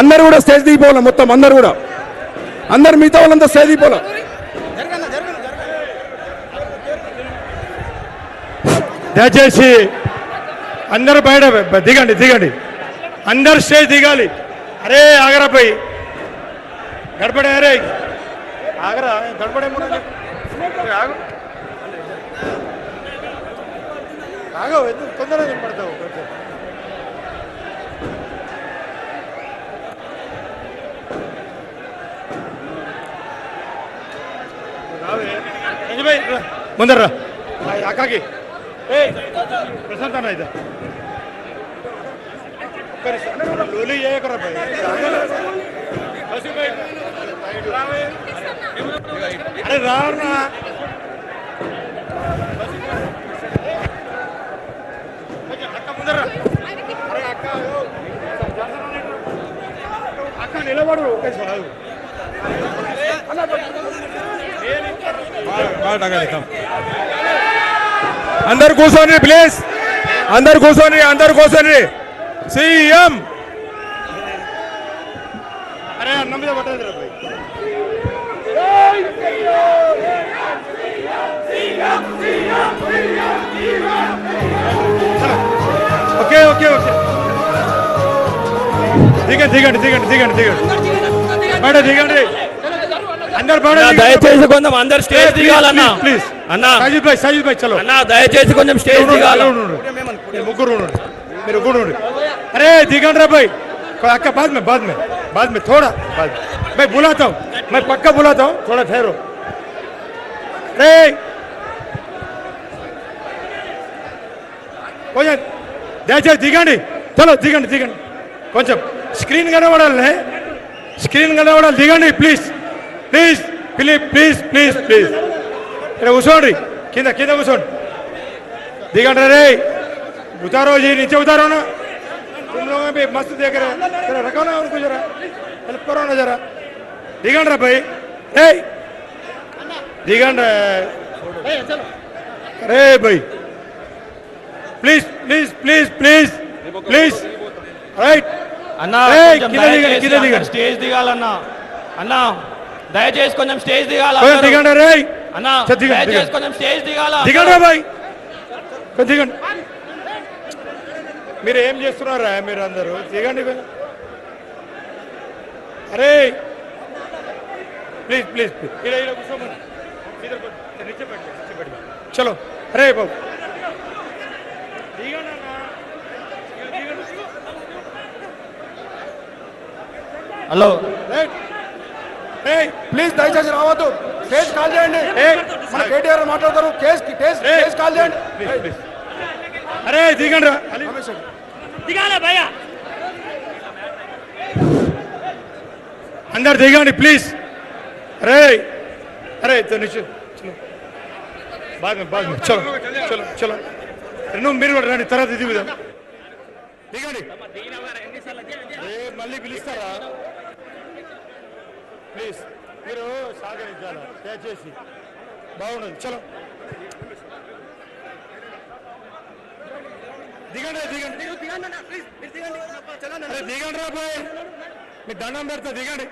అందరు కూడా స్టేజ్ దిగిపోవాలి, మొత్తం అందరు కూడా, అందరు మిగతా వాళ్ళంతా స్టేజ్ దిగిపోవాలి. దయచేసి అందరు బయట దిగండి, దిగండి, అందరు స్టేజ్ దిగాలి. అరే ఆగరా పోయి గడపడే, అరే ఆగరా గడపడే, ఆగవు తొందరగా పడతావు. ముందర్రా అక్కకి ప్రశాంత్ అన్న ఇది లోలి చేయకరా అరే రానా అక్క ముందర్రా. అరే అక్క అక్క నిలబడు ఒకేసారి. అందరు కూర్చోండి ప్లీజ్, అందరు కూర్చోండి, అందరు కూర్చోండి. సీఎం అరే అన్న మీద పట్టదు. ఓకే ఓకే ఓకే దిగండి, దిగండి, దిగండి, దిగండి, దిగండి, బయట దిగండి అందరు. దయచేసి కొంచెం అందరు స్టేజ్ దిగాలన్నా ప్లీజ్ అన్న. సజిద్ భాయ్, సజిద్ భాయ్ చలో అన్న దయచేసి కొంచెం స్టేజ్ దిగాలి. ముగ్గురు మీరు గుడు. अरे दिगन रे भाई, अक्का बाद में थोड़ा बाद मैं बुलाता हूँ, मैं पक्का बुलाता हूँ, थोड़ा ठहरो. रे కొంచెం దయచేసి దిగండి, చలో దిగండి, దిగండి, కొంచెం స్క్రీన్ కనబడాలి, స్క్రీన్ కనబడాలి, దిగండి please, please please please please please. ఇక్కడ కూర్చోండి, కింద కింద కూర్చోండి, దిగండి. రే उतारो जी, नीचे उतारो ना, तुम लोगों भी मस्त देख रहे हैं, जरा रखो ना उनको, जरा हेल्प करो ना जरा. दिगंड रे भाई, ए दिगंड अरे भाई please please please please please right అన్నా. స్టేజ్ దిగాలన్నా అన్నా, దయచేసి కొంచెం స్టేజ్ దిగాల. దిగండి రే అన్నా, దయచేసి కొంచెం స్టేజ్ దిగాల. దిగండి రే భాయ్, దిగండి. మీరు ఏం చేస్తున్నారా మీరు అందరూ, దిగండి. అరే ప్లీజ్ ప్లీజ్ ఇలా ఇలా కూర్చోమని చలో. అరే బాబు హలో ప్లీజ్ దయచేసి రావద్దు, కేసు కాల్ చేయండి. మన కేటీఆర్ మాట్లాడతారు, కేసు కాల్ చేయండి. అరే దిగండి రా, అందరు దిగండి ప్లీజ్. అరే అరే చలో చలో చలో చలో, నువ్వు మీరు కూడా రండి, తర్వాత దిగుదాం, దిగండి. మళ్ళీ పిలుస్తారా ప్లీజ్, మీరు సహకరించాలి దయచేసి, బాగుండదు. చలో దిగండి, దిగండి, దిగండి రా బాయ్, మీరు దండం పెడతా, దిగండి,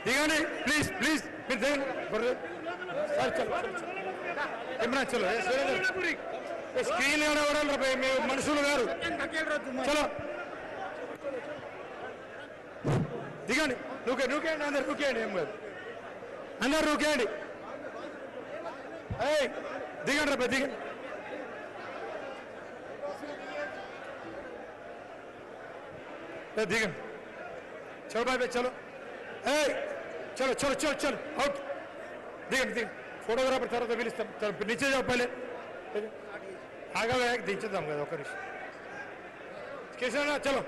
దిగండి ప్లీజ్ ప్లీజ్, మీరు దిగండి సార్. చలో ఇమ్రాన్ చలో, స్క్రీన్ కనబడాలి రా బాయ్, మీ మనుషులు గారు, చలో దిగండి. నూకేయండి అందరు, నూకేయండి, ఏం కాదు, అందరు నూకేయండి. దిగండి రా బాయ్, దిగండి. దిగండి, చలో బాయ్, చలో చలో చలో చలో చలో అవుట్, దిగండి, దిగండి. ఫోటోగ్రాఫర్ తర్వాత పిలుస్తాం, నిచ్చే చెప్పాలి, ఆగవే దించుదాం కదా ఒక నిమిషం. కిషన్ చలో,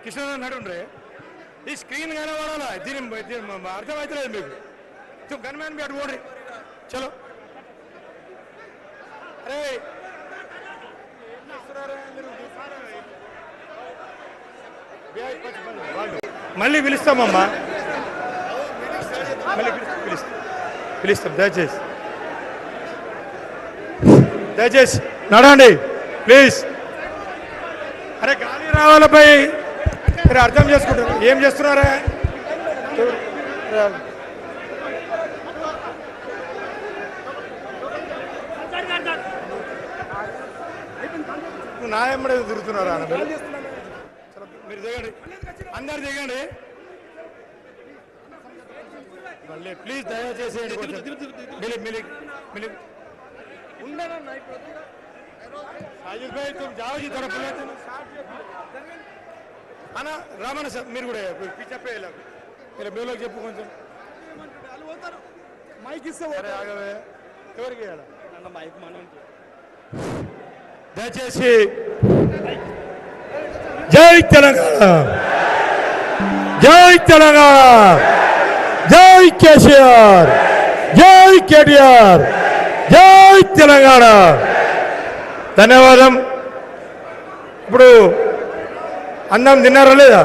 కిషన్ నడుండ్రే, ఈ స్క్రీన్ కనబడాలా, దీని అర్థమవుతలేదు మీకు, గన్మ్యాన్ మీ అటు ఓడ్రి, చలో. అరే మళ్ళీ పిలుస్తామమ్మా, పిలుస్తాం దయచేసి దయచేసి నడండి ప్లీజ్. అరే గాలి రావాలపై మీరు అర్థం చేసుకుంటారు. ఏం చేస్తున్నారా? నా ఎమ్మడే తిరుగుతున్నారా? మీరు దిగండి, అందరు దిగండి మళ్ళీ ప్లీజ్ దయచేసి. साजिद भाई तुम जाओ जी थोड़ा बुलाते అన్న రామన్న సార్ మీరు కూడా పిచ్చప్ ఇలా మేలోకి చెప్పు కొంచెం మైక్ ఇస్తే ఆగవే ఎవరికి మైక్ మనం దయచేసి జై తెలంగాణ, జై తెలంగాణ, జై కేసీఆర్, జై కేటీఆర్, జై తెలంగాణ. ధన్యవాదం. ఇప్పుడు అన్నం తిన్నారా లేదా?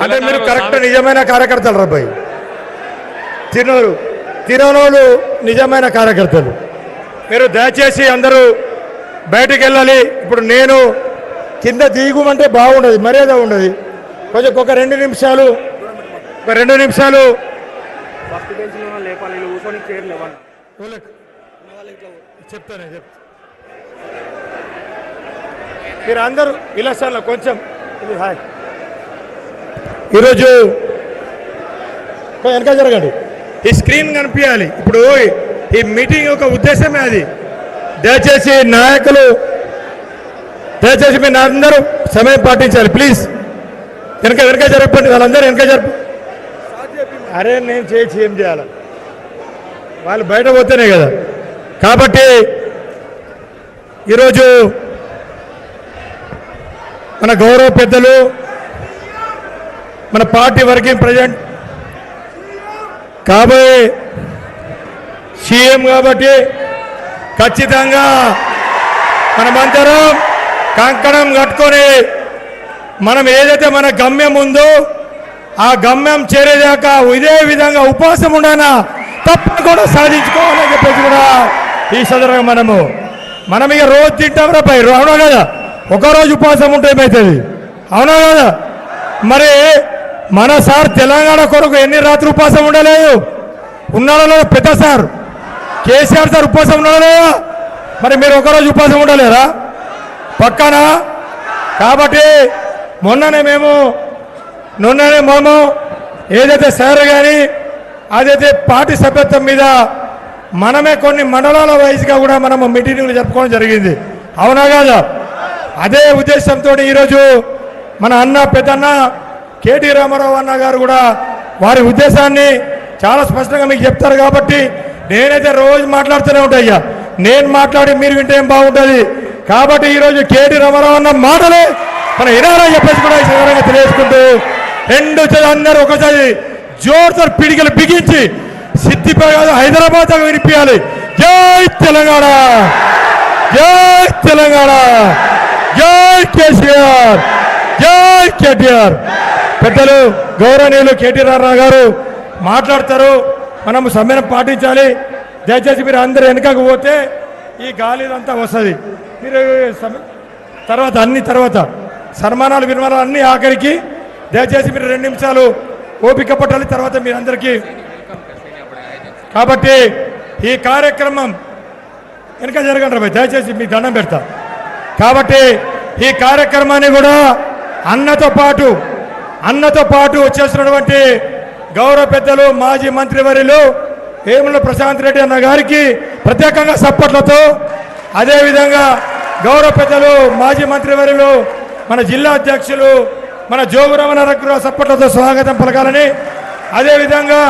అంటే మీరు కరెక్ట్ నిజమైన కార్యకర్తలు రాబాయి. తినోళ్ళు నిజమైన కార్యకర్తలు. మీరు దయచేసి అందరూ బయటికి వెళ్ళాలి. ఇప్పుడు నేను కింద దిగుమంటే బాగుండదు, మర్యాద ఉండదు. కొంచెం ఒక 2 నిమిషాలు చెప్తానే మీరు అందరూ ఇలా సార్ కొంచెం హాయ్. ఈరోజు వెనక జరగండి, ఈ స్క్రీన్ కనిపించాలి. ఇప్పుడు ఈ మీటింగ్ యొక్క ఉద్దేశమే అది. దయచేసి నాయకులు, దయచేసి మీరు అందరూ సమయం పాటించాలి ప్లీజ్. వెనక జరపండి, వాళ్ళందరూ వెనక జరప. అరే నేను చేసి ఏం చేయాలి? వాళ్ళు బయట పోతేనే కదా. కాబట్టి ఈరోజు మన గౌరవ పెద్దలు, మన పార్టీ వర్కింగ్ ప్రెసిడెంట్ కాబోయే సీఎం కాబట్టి ఖచ్చితంగా మనమందరం కంకణం కట్టుకొని మనం ఏదైతే మన గమ్యం ఉందో ఆ గమ్యం చేరేదాకా ఇదే విధంగా ఉపవాసం ఉండనా తప్పకుండా సాధించుకోవాలని చెప్పేసి కూడా ఈ సందర్భంగా మనం ఇక రోజు తింటాం రా పై. అవునా కదా? ఒకరోజు ఉపవాసం ఉంటే ఏమవుతుంది? అవునా కదా? మరి మన సార్ తెలంగాణ కొరకు ఎన్ని రాత్రి ఉపవాసం ఉండలేదు? ఉన్నాడో పెద్ద సార్ కేసీఆర్ సార్ ఉపవాసం ఉండలేదా? మరి మీరు ఒకరోజు ఉపవాసం ఉండలేరా? పక్కనా? కాబట్టి మొన్ననే మేము ఏదైతే సార్ కానీ అదైతే పార్టీ సభ్యత్వం మీద మనమే కొన్ని మండలాల వైజ్గా కూడా మనము మీటింగ్లు జరుపుకోవడం జరిగింది. అవునా కాదా? అదే ఉద్దేశంతో ఈరోజు మన అన్న పెద్దన్న కేటీ రామారావు అన్న గారు కూడా వారి ఉద్దేశాన్ని చాలా స్పష్టంగా మీకు చెప్తారు. కాబట్టి నేనైతే రోజు మాట్లాడుతూనే ఉంటాయ్యా. నేను మాట్లాడి మీరు వింటే ఏం బాగుంటుంది. కాబట్టి ఈరోజు కేటీ రామారావు అన్న మాటలే మనం వినాలని చెప్పేసి కూడా ఈ సందర్భంగా తెలియజేసుకుంటూ అందరూ ఒకసారి జోరుతో పిడికలు బిగించి సిద్దిపేట హైదరాబాద్ దాకా వినిపించాలి. జై తెలంగాణ, జై తెలంగాణ, జై కేసీఆర్, జై కేటీఆర్. పెద్దలు గౌరవనీయులు కేటీ రామారావు గారు మాట్లాడతారు. మనము సమయం పాటించాలి. దయచేసి మీరు అందరూ వెనకకు పోతే ఈ గాలి అంతా వస్తుంది. మీరు తర్వాత సన్మానాలు వినమానాలు అన్నీ ఆఖరికి దయచేసి మీరు 2 నిమిషాలు ఓపిక పట్టాలి. తర్వాత మీరందరికీ కాబట్టి ఈ కార్యక్రమం వెనక జరగండి రా దయచేసి మీకు దండం పెడతా. కాబట్టి ఈ కార్యక్రమాన్ని కూడా అన్నతో పాటు వచ్చేసినటువంటి గౌరవ పెద్దలు మాజీ మంత్రివర్యులు వేముల ప్రశాంత్ రెడ్డి అన్న గారికి ప్రత్యేకంగా సప్పట్లతో, అదేవిధంగా గౌరవ పెద్దలు మాజీ మంత్రివర్యులు మన జిల్లా అధ్యక్షులు మన జోగురామనరకుల సప్పట్లతో స్వాగతం పలకాలని, అదేవిధంగా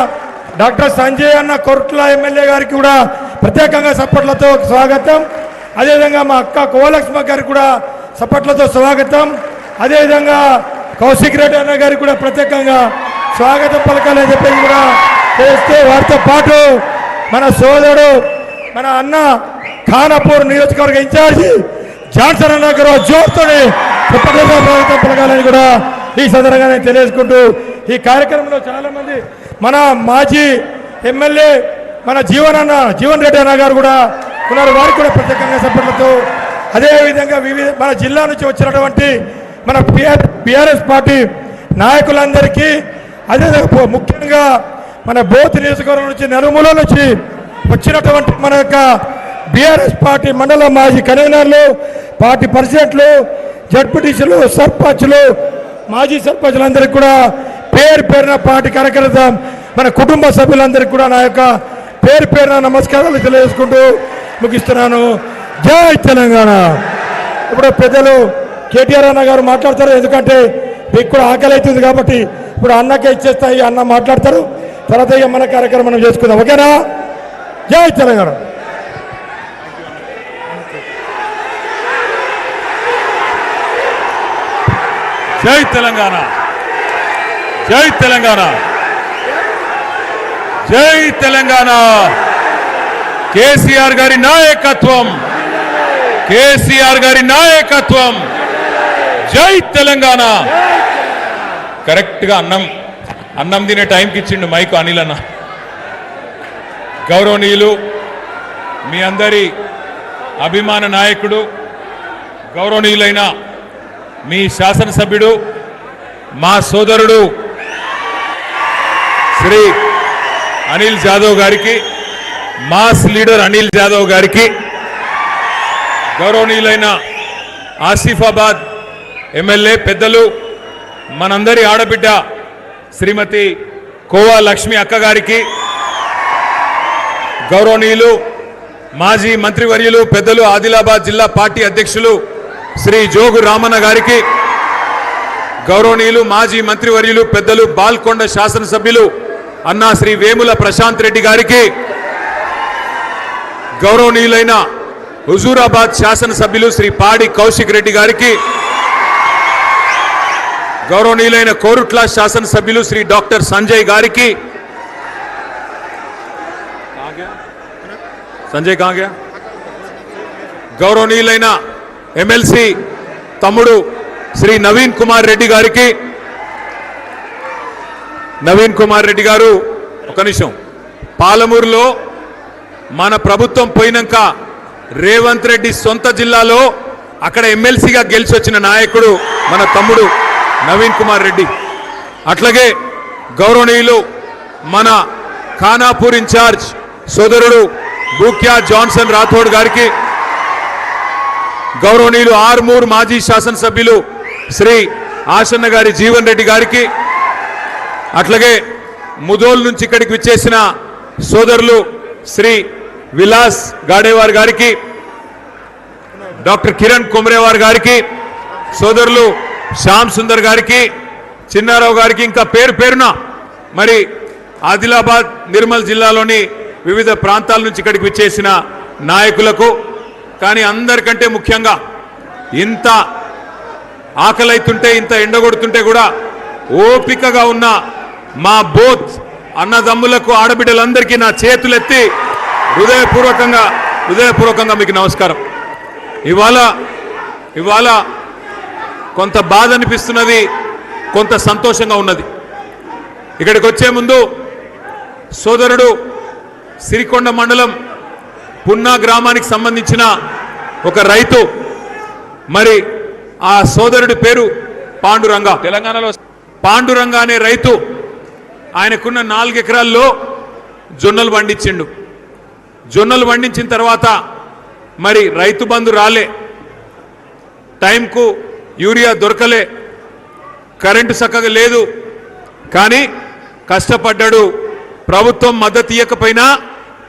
డాక్టర్ సంజయ్ అన్న కొర్ట్ల ఎమ్మెల్యే గారికి కూడా ప్రత్యేకంగా సప్పట్లతో స్వాగతం, అదేవిధంగా మా అక్క కోలక్ష్మ గారికి కూడా సప్పట్లతో స్వాగతం, అదేవిధంగా కౌశిక్ రెడ్డి అన్న గారికి కూడా ప్రత్యేకంగా స్వాగతం పలకాలని చెప్పేసి కూడా చేస్తే, వారితో పాటు మన సోదరుడు మన అన్న ఖానాపూర్ నియోజకవర్గ ఇన్ఛార్జి జాన్సన్ అన్న గారు జోరుతోని స్వాగతం పలకాలని కూడా ఈ సందర్భంగా నేను తెలియజేసుకుంటూ ఈ కార్యక్రమంలో చాలా మంది మన మాజీ ఎమ్మెల్యే మన జీవన్ రెడ్డి అన్న గారు కూడా ఉన్నారు. వారికి కూడా ప్రత్యేకంగా సపోర్ట్లతో అదేవిధంగా మన జిల్లా నుంచి వచ్చినటువంటి మన బీఆర్ఎస్ పార్టీ నాయకులందరికీ అదేవిధంగా ముఖ్యంగా మన బోత్ నియోజకవర్గం నుంచి నలుమూల నుంచి వచ్చినటువంటి మన యొక్క బీఆర్ఎస్ పార్టీ మండల మాజీ కన్వీనర్లు, పార్టీ ప్రెసిడెంట్లు, జడ్పీటీసీలు, సర్పంచ్లు, మాజీ సర్పంచ్లందరికీ కూడా పేరు పేరున పార్టీ కార్యకర్త మన కుటుంబ సభ్యులందరికీ కూడా నా యొక్క పేరు పేరున నమస్కారాలు తెలియజేసుకుంటూ ముగిస్తున్నాను. జై తెలంగాణ. ఇప్పుడు పెద్దలు కేటీఆర్ అన్న గారు మాట్లాడతారు, ఎందుకంటే మీకు కూడా ఆకలి అవుతుంది కాబట్టి ఇప్పుడు అన్నకే ఇచ్చేస్తాయి, అన్న మాట్లాడతారు, తర్వాత ఇక మన కార్యక్రమం మనం చేసుకుందాం. ఓకేనా? జై తెలంగాణ. జై తెలంగాణ, జై తెలంగాణ, జై తెలంగాణ. కేసీఆర్ గారి నాయకత్వం, కేసీఆర్ గారి నాయకత్వం. జై తెలంగాణ. కరెక్ట్ గా అన్నం తినే టైంకి ఇచ్చిండు మైకు అనిల్ అన్న. గౌరవనీయులు, మీ అందరి అభిమాన నాయకుడు, గౌరవనీయులైన మీ శాసనసభ్యుడు, మా సోదరుడు శ్రీ అనిల్ జాదవ్ గారికి, మాస్ లీడర్ అనిల్ జాదవ్ గారికి, గౌరవనీయులైన ఆసిఫాబాద్ ఎమ్మెల్యే పెద్దలు, మనందరి ఆడబిడ్డ శ్రీమతి కోవా లక్ష్మి అక్క గారికి, గౌరవనీయులు మాజీ మంత్రివర్యులు పెద్దలు ఆదిలాబాద్ జిల్లా పార్టీ అధ్యక్షులు శ్రీ జోగు రామన్న గారికి, గౌరవనీయులు మాజీ మంత్రివర్యులు పెద్దలు బాల్కొండ శాసనసభ్యులు అన్నా శ్రీ వేముల ప్రశాంత్ రెడ్డి గారికి, గౌరవనీయులైన హుజూరాబాద్ శాసనసభ్యులు శ్రీ పాడి కౌశిక్ రెడ్డి గారికి, గౌరవనీయులైన కోరుట్ల శాసనసభ్యులు శ్రీ డాక్టర్ సంజయ్ గారికి, సంజయ్ కాగా, గౌరవనీయులైన ఎమ్మెల్సీ తమ్ముడు శ్రీ నవీన్ కుమార్ రెడ్డి గారికి. నవీన్ కుమార్ రెడ్డి గారు ఒక నిమిషం, పాలమూరులో మన ప్రభుత్వం పోయినాక రేవంత్ రెడ్డి సొంత జిల్లాలో అక్కడ ఎమ్మెల్సీగా గెలిచి వచ్చిన నాయకుడు మన తమ్ముడు నవీన్ కుమార్ రెడ్డి. అట్లాగే గౌరవనీయులు మన ఖానాపూర్ ఇన్ఛార్జ్ సోదరుడు బూక్యా జాన్సన్ రాథోడ్ గారికి, గౌరవనీయులు ఆర్మూర్ మాజీ శాసనసభ్యులు శ్రీ ఆశన్న గారి జీవన్ రెడ్డి గారికి, అట్లాగే ముదోల్ నుంచి ఇక్కడికి విచ్చేసిన సోదరులు శ్రీ విలాస్ గాడేవార్ గారికి, డాక్టర్ కిరణ్ కొమరేవార్ గారికి, సోదరులు శ్యామ్ సుందర్ గారికి, చిన్నారావు గారికి, ఇంకా పేరు పేరున మరి ఆదిలాబాద్ నిర్మల్ జిల్లాలోని వివిధ ప్రాంతాల నుంచి ఇక్కడికి విచ్చేసిన నాయకులకు, కానీ అందరికంటే ముఖ్యంగా ఇంత ఆకలైతుంటే ఇంత ఎండగొడుతుంటే కూడా ఓపికగా ఉన్న మా బోత్ అన్నదమ్ములకు ఆడబిడ్డలందరికీ నా చేతులెత్తి హృదయపూర్వకంగా మీకు నమస్కారం. ఇవాళ కొంత బాధ అనిపిస్తున్నది, కొంత సంతోషంగా ఉన్నది. ఇక్కడికి వచ్చే ముందు సోదరుడు సిరికొండ మండలం పున్నా గ్రామానికి సంబంధించిన ఒక రైతు, మరి ఆ సోదరుడి పేరు పాండురంగ. తెలంగాణలో పాండురంగ అనే రైతు ఆయనకున్న 4 ఎకరాల్లో జొన్నలు పండించిండు. జొన్నలు పండించిన తర్వాత మరి రైతు బంధు రాలే, టైంకు యూరియా దొరకలే, కరెంటు చక్కగా లేదు, కానీ కష్టపడ్డాడు. ప్రభుత్వం మద్దతు ఇవ్వకపోయినా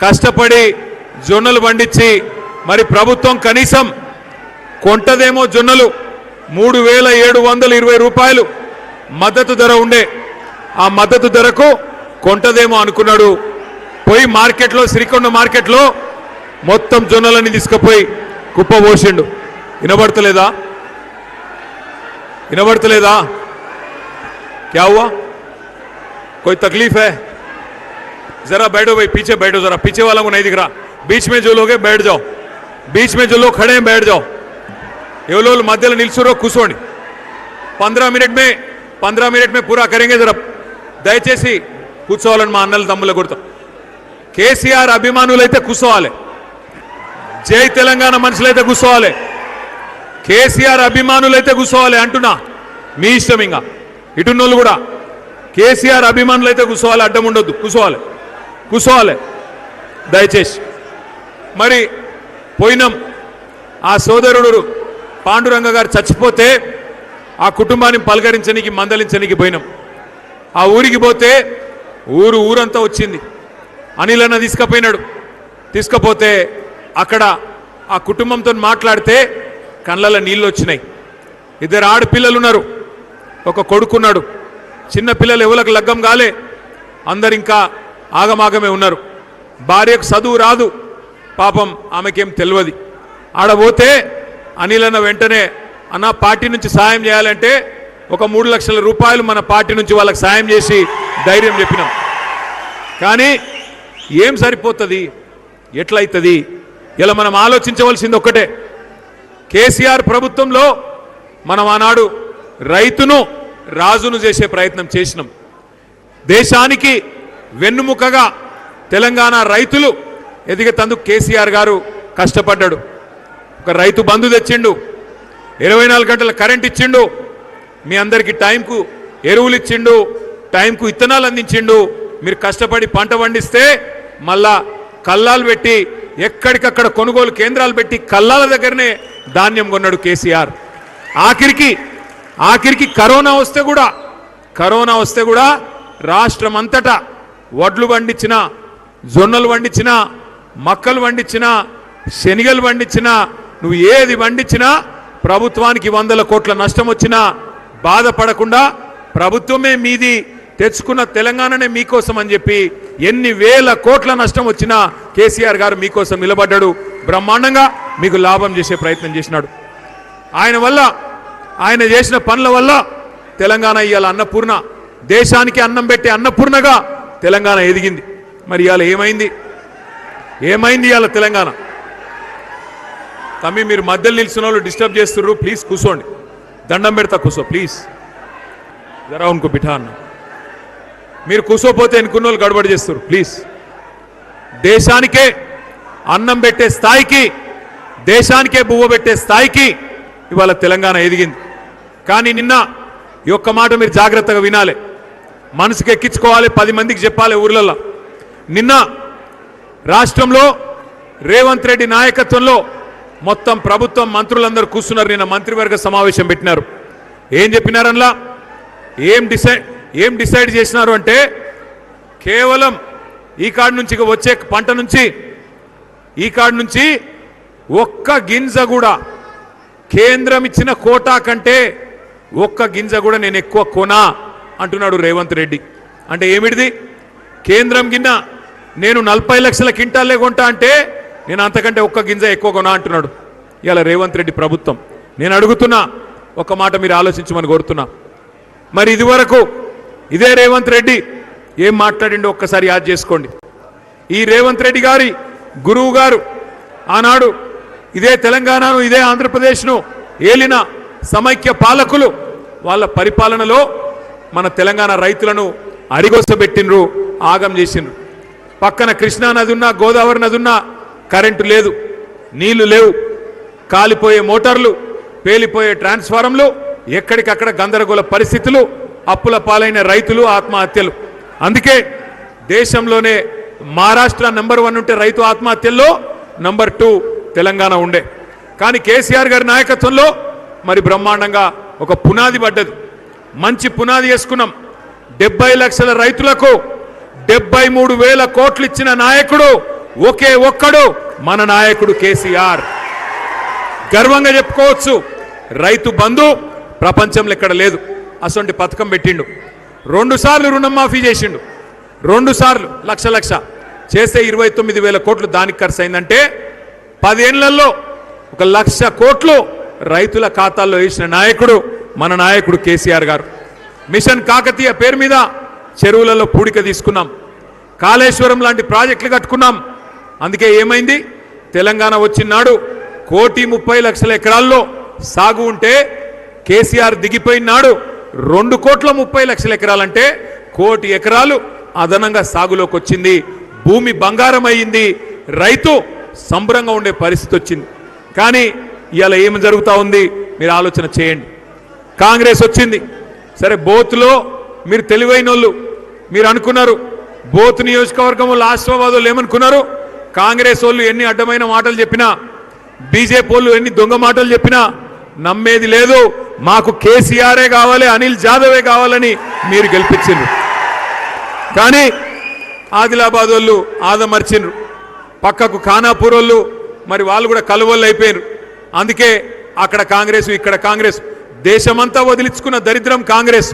కష్టపడి జొన్నలు పండించి మరి ప్రభుత్వం కనీసం కొంటదేమో జొన్నలు 3720 రూపాయలు మద్దతు ధర ఉండే, ఆ మద్దతు ధరకు కొంటదేమో అనుకున్నాడు. పోయి మార్కెట్లో, సిరికొండ మార్కెట్లో మొత్తం జొన్నలని తీసుకుపోయి కుప్పబోసిండు. వినబడతలేదా? क्या हुआ? कोई तकलीफ है? जरा बैठो भाई, पीछे बैठो, जरा पीछे वालों को नहीं दिख रहा. बीच में जो लोग हैं बैठ जाओ, बीच में जो लोग खड़े हैं बैठ जाओ. ये लोग मध्य निल्सुरो కూర్చోండి. 15 मिनट में 15 मिनट में पूरा करेंगे जरा దయచేసి కూర్చోవాలని మా అన్నల తమ్ముల కొడతాం కేసీఆర్ అభిమానులైతే కూర్చోవాలి జై తెలంగాణ మనుషులైతే కూర్చోవాలి కేసీఆర్ అభిమానులైతే కూర్చోవాలి అంటున్నా మీ ఇష్టం ఇంకా ఇటున్నోళ్ళు కూడా కేసీఆర్ అభిమానులైతే కూర్చోవాలి అడ్డం ఉండొద్దు కూర్చోవాలి దయచేసి మరి పోయినాం ఆ సోదరుడు పాండురంగ గారు చచ్చిపోతే ఆ కుటుంబాన్ని పలకరించడానికి మందలించడానికి పోయినాం ఆ ఊరికి పోతే ఊరంతా వచ్చింది అనిల్ అన్న తీసుకపోతే అక్కడ ఆ కుటుంబంతో మాట్లాడితే కళ్ళల్లో నీళ్ళు వచ్చినాయి 2 ఆడపిల్లలు ఉన్నారు ఒక కొడుకున్నాడు చిన్న పిల్లలు ఎవరికి లగ్గం కాలే అందరు ఇంకా ఆగమాగమే ఉన్నారు భార్యకు చదువు రాదు పాపం ఆమెకేం తెలియదు ఆడపోతే అనిల్ అన్న వెంటనే అన్న పార్టీ నుంచి సాయం చేయాలంటే ఒక 3 లక్షల రూపాయలు మన పార్టీ నుంచి వాళ్ళకి సాయం చేసి ధైర్యం చెప్పినాం కానీ ఏం సరిపోతుంది ఎట్లయితది ఇలా మనం ఆలోచించవలసింది ఒక్కటే కేసీఆర్ ప్రభుత్వంలో మనం ఆనాడు రైతును రాజును చేసే ప్రయత్నం చేసినాం దేశానికి వెన్నుముకగా తెలంగాణ రైతులు ఎదిగేందుకు కేసీఆర్ గారు కష్టపడ్డాడు ఒక రైతు బంధు తెచ్చిండు 24 గంటల కరెంట్ ఇచ్చిండు మీ అందరికీ టైంకు ఎరువులు ఇచ్చిండు టైంకు విత్తనాలు అందించిండు మీరు కష్టపడి పంట పండిస్తే మళ్ళా కల్లాలు పెట్టి ఎక్కడికక్కడ కొనుగోలు కేంద్రాలు పెట్టి కల్లాల దగ్గరనే ధాన్యం కొన్నాడు కేసీఆర్ ఆఖరికి కరోనా వస్తే కూడా రాష్ట్రం అంతటా వడ్లు పండించిన జొన్నలు పండించిన మక్కలు పండించిన శనిగలు పండించిన నువ్వు ఏది పండించినా ప్రభుత్వానికి 100 కోట్ల నష్టం వచ్చినా బాధపడకుండా ప్రభుత్వమే మీది తెచ్చుకున్న తెలంగాణనే మీకోసం అని చెప్పి ఎన్ని వేల కోట్ల నష్టం వచ్చినా కేసీఆర్ గారు మీకోసం నిలబడ్డాడు బ్రహ్మాండంగా మీకు లాభం చేసే ప్రయత్నం చేసినాడు ఆయన చేసిన పనుల వల్ల తెలంగాణ ఇవాళ అన్నపూర్ణ దేశానికి అన్నం పెట్టే అన్నపూర్ణగా తెలంగాణ ఎదిగింది మరి ఇవాళ ఏమైంది ఇవాళ తెలంగాణ తమ్మి మీరు మధ్యలో నిల్చున్న వాళ్ళు డిస్టర్బ్ చేస్తున్నారు ప్లీజ్ కూర్చోండి దండం పెడతా కూర్చో ప్లీజ్ జరా ఉनको బిఠా అన్న మీరు కూర్చోపోతే ఎన్నుకున్న వాళ్ళు గడబడి చేస్తారు ప్లీజ్ దేశానికే అన్నం పెట్టే స్థాయికి దేశానికే బువ్వ పెట్టే స్థాయికి ఇవాళ తెలంగాణ ఎదిగింది కానీ నిన్న ఈ ఒక్క మాట మీరు జాగ్రత్తగా వినాలి మనసుకి ఎక్కించుకోవాలి 10 మందికి చెప్పాలి ఊర్లలో నిన్న రాష్ట్రంలో రేవంత్ రెడ్డి నాయకత్వంలో మొత్తం ప్రభుత్వం మంత్రులందరూ కూర్చున్నారు నిన్న మంత్రివర్గ సమావేశం పెట్టినారు ఏం చెప్పినారనలా ఏం డిసైడ్ చేసినారు అంటే కేవలం ఈ కాడ నుంచి వచ్చే పంట నుంచి ఈ కాడ నుంచి ఒక్క గింజ కూడా కేంద్రం ఇచ్చిన కోటా కంటే ఒక్క గింజ కూడా నేను ఎక్కువ కొనా అంటున్నాడు రేవంత్ రెడ్డి అంటే ఏమిటిది కేంద్రం గిన్న నేను 40 లక్షల క్వింటాలే కొంటా అంటే నేను అంతకంటే ఒక్క గింజ ఎక్కువ కొనా అంటున్నాడు ఇలా రేవంత్ రెడ్డి ప్రభుత్వం నేను అడుగుతున్నా ఒక మాట మీరు ఆలోచించమని కోరుతున్నా మరి ఇదివరకు ఇదే రేవంత్ రెడ్డి ఏం మాట్లాడిండో ఒక్కసారి యాద్ చేసుకోండి ఈ రేవంత్ రెడ్డి గారి గురువు గారు ఆనాడు ఇదే తెలంగాణను ఇదే ఆంధ్రప్రదేశ్ను ఏలిన సమైక్య పాలకులు వాళ్ళ పరిపాలనలో మన తెలంగాణ రైతులను అరిగొసబెట్టినరు ఆగం చేసిండ్రు పక్కన కృష్ణా నది ఉన్నా గోదావరి నది ఉన్నా కరెంటు లేదు నీళ్లు లేవు కాలిపోయే మోటార్లు పేలిపోయే ట్రాన్స్ఫారంలు ఎక్కడికక్కడ గందరగోళ పరిస్థితులు అప్పుల పాలైన రైతులు ఆత్మహత్యలు అందుకే దేశంలోనే మహారాష్ట్ర నంబర్ 1 ఉంటే రైతు ఆత్మహత్యల్లో నంబర్ 2 తెలంగాణ ఉండే కానీ కేసీఆర్ గారి నాయకత్వంలో మరి బ్రహ్మాండంగా ఒక పునాది పడ్డది మంచి పునాది వేసుకున్నాం 70 లక్షల రైతులకు 73,000 కోట్లు ఇచ్చిన నాయకుడు ఒకే ఒక్కడు మన నాయకుడు కేసీఆర్ గర్వంగా చెప్పుకోవచ్చు రైతు బంధు ప్రపంచంలో ఎక్కడ లేదు అసొంటి పథకం పెట్టిండు 2 సార్లు రుణమాఫీ చేసిండు 2 సార్లు లక్ష చేస్తే 29,000 కోట్లు దానికి ఖర్చు అయిందంటే 10 ఏళ్లలో 1,00,000 కోట్లు రైతుల ఖాతాల్లో వేసిన నాయకుడు మన నాయకుడు కేసీఆర్ గారు మిషన్ కాకతీయ పేరు మీద చెరువులలో పూడిక తీసుకున్నాం కాళేశ్వరం లాంటి ప్రాజెక్టులు కట్టుకున్నాం అందుకే ఏమైంది తెలంగాణ వచ్చినాడు 1,30,00,000 ఎకరాల్లో సాగు ఉంటే కేసీఆర్ దిగిపోయినాడు 2,30,00,000 ఎకరాలంటే 1,00,00,000 ఎకరాలు అదనంగా సాగులోకి వచ్చింది. భూమి బంగారం అయ్యింది. రైతు సంబరంగా ఉండే పరిస్థితి వచ్చింది. కానీ ఇవాళ ఏమి జరుగుతూ ఉంది మీరు ఆలోచన చేయండి. కాంగ్రెస్ వచ్చింది, సరే బోత్లో మీరు తెలివైనోళ్ళు, మీరు అనుకున్నారు బోత్ నియోజకవర్గం ఆశావాద్ వాళ్ళు ఏమనుకున్నారు, కాంగ్రెస్ వాళ్ళు ఎన్ని అడ్డమైన మాటలు చెప్పినా, బీజేపీ వాళ్ళు ఎన్ని దొంగ మాటలు చెప్పినా నమ్మేది లేదు, మాకు కేసీఆరే కావాలి, అనిల్ జాదవే కావాలని మీరు గెలిపించిండ్రు. కానీ ఆదిలాబాద్ వాళ్ళు ఆదమర్చిండ్రు, పక్కకు ఖానాపూర్ వాళ్ళు మరి వాళ్ళు కూడా కలువళ్ళు అయిపోయారు. అందుకే అక్కడ కాంగ్రెస్ ఇక్కడ కాంగ్రెస్, దేశమంతా వదిలించుకున్న దరిద్రం కాంగ్రెస్,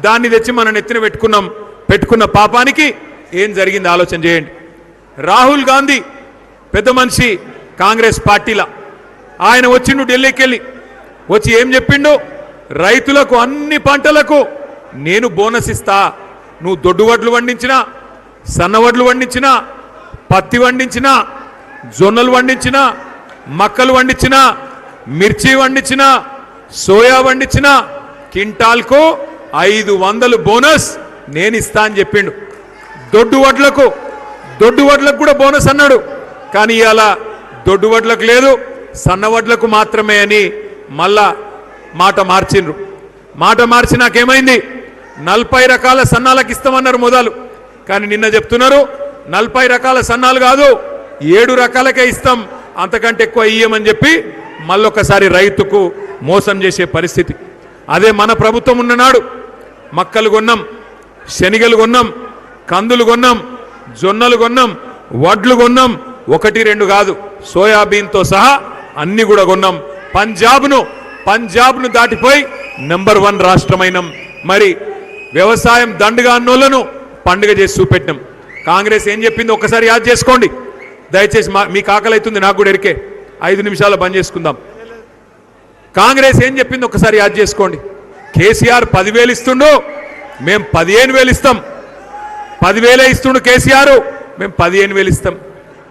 దాన్ని తెచ్చి మన నెత్తిన పెట్టుకున్న పాపానికి ఏం జరిగింది ఆలోచన చేయండి. రాహుల్ గాంధీ పెద్ద మనిషి కాంగ్రెస్ పార్టీలా, ఆయన వచ్చిండు ఢిల్లీకి వెళ్ళి, వచ్చి ఏం చెప్పిండు, రైతులకు అన్ని పంటలకు నేను బోనస్ ఇస్తా, నువ్వు దొడ్డు వడ్లు వండించినా, సన్నవడ్లు వండించినా, పత్తి వండించినా, జొన్నలు వండించినా, మక్కలు వండించినా, మిర్చి వండించినా, సోయా వండించినా కింటాల్కు 500 బోనస్ నేను ఇస్తా అని చెప్పిండు. దొడ్డు వడ్లకు కూడా బోనస్ అన్నాడు. కానీ ఇవాళ దొడ్డు వడ్లకు లేదు, సన్నవడ్లకు మాత్రమే అని మళ్ళా మాట మార్చిండ్రు. మాట మార్చి నాకేమైంది, 40 రకాల సన్నాలకు ఇస్తామన్నారు మొదలు, కానీ నిన్న చెప్తున్నారు 40 రకాల సన్నాలు కాదు 7 రకాలకే ఇస్తాం, అంతకంటే ఎక్కువ ఇయ్యమని చెప్పి మళ్ళొకసారి రైతుకు మోసం చేసే పరిస్థితి. అదే మన ప్రభుత్వం ఉన్ననాడు మక్కలు కొన్నాం, శనిగలు కొన్నాం, కందులు కొన్నాం, జొన్నలు కొన్నాం, వడ్లు కొన్నాం, 1-2 కాదు సోయాబీన్తో సహా అన్ని కూడా కొన్నాం. పంజాబ్ను దాటిపోయి నెంబర్ 1 రాష్ట్రమైనం. మరి వ్యవసాయం దండుగా అన్నోళ్లను పండుగ చేసి చూపెట్టినాం. కాంగ్రెస్ ఏం చెప్పింది ఒక్కసారి యాద్ చేసుకోండి దయచేసి, మీకు ఆకలి అవుతుంది, నాకు కూడా ఎరికే, 5 నిమిషాలు బంద్ చేసుకుందాం. కాంగ్రెస్ ఏం చెప్పింది ఒక్కసారి యాద్ చేసుకోండి. కేసీఆర్ 10,000 ఇస్తుండు, మేము 15,000 ఇస్తాం. 10,000 ఇస్తుండు కేసీఆర్, మేము 15,000 ఇస్తాం.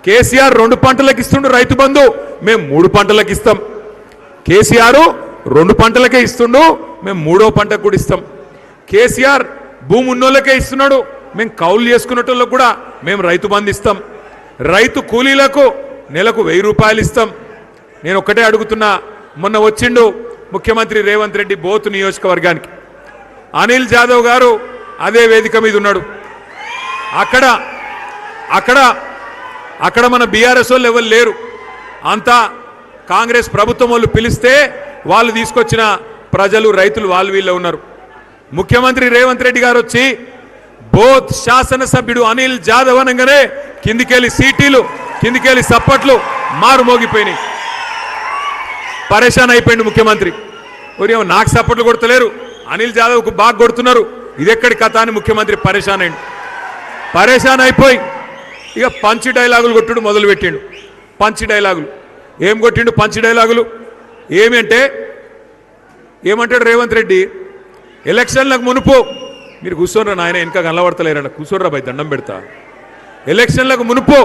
కేసీఆర్ 2 పంటలకు ఇస్తుండు రైతు బంధు, మేము 3 పంటలకు ఇస్తాం. కేసీఆర్ 2 పంటలకే ఇస్తుండు, మేము 3వ పంటకు కూడా ఇస్తాం. కేసీఆర్ భూమి ఉన్నోళ్ళకే ఇస్తున్నాడు, మేము కౌలు చేసుకున్నటోళ్ళకు కూడా మేము రైతు బంధు ఇస్తాం. రైతు కూలీలకు నెలకు 1,000 రూపాయలు ఇస్తాం. నేను ఒక్కటే అడుగుతున్నా, మొన్న వచ్చిండు ముఖ్యమంత్రి రేవంత్ రెడ్డి బోత్ నియోజకవర్గానికి, అనిల్ జాదవ్ గారు అదే వేదిక మీద ఉన్నాడు. అక్కడ మన బీఆర్ఎస్ వాళ్ళు ఎవరు లేరు, అంతా కాంగ్రెస్ ప్రభుత్వం వాళ్ళు పిలిస్తే వాళ్ళు తీసుకొచ్చిన ప్రజలు రైతులు వాళ్ళు వీళ్ళే ఉన్నారు. ముఖ్యమంత్రి రేవంత్ రెడ్డి గారు వచ్చి బోత్ శాసనసభ్యుడు అనిల్ జాదవ్ అనగానే కిందికెళ్ళి సీటీలు, కిందికెళ్ళి సప్పట్లు మారుమోగిపోయినాయి. పరేషాన్ అయిపోయింది ముఖ్యమంత్రి. ఒరేమో నాకు సపోర్ట్లు కొడతలేరు, అనిల్ జాదవ్కు బాగా కొడుతున్నారు, ఇదెక్కడి కథ అని ముఖ్యమంత్రి పరేషాన్ అయ్యిండు. పరేషాన్ అయిపోయి ఇక పంచి డైలాగులు కొట్టుడు మొదలుపెట్టిండు. పంచి డైలాగులు ఏం కొట్టిండు? పంచి డైలాగులు ఏమి అంటే ఏమంటాడు రేవంత్ రెడ్డి, ఎలక్షన్లకు మునుపు మీరు కూర్చోనరా నాయన, ఇంకా కనబడతలేరన్న, కూర్చోనరా భయ్ దండం పెడతా. ఎలక్షన్లకు మునుపు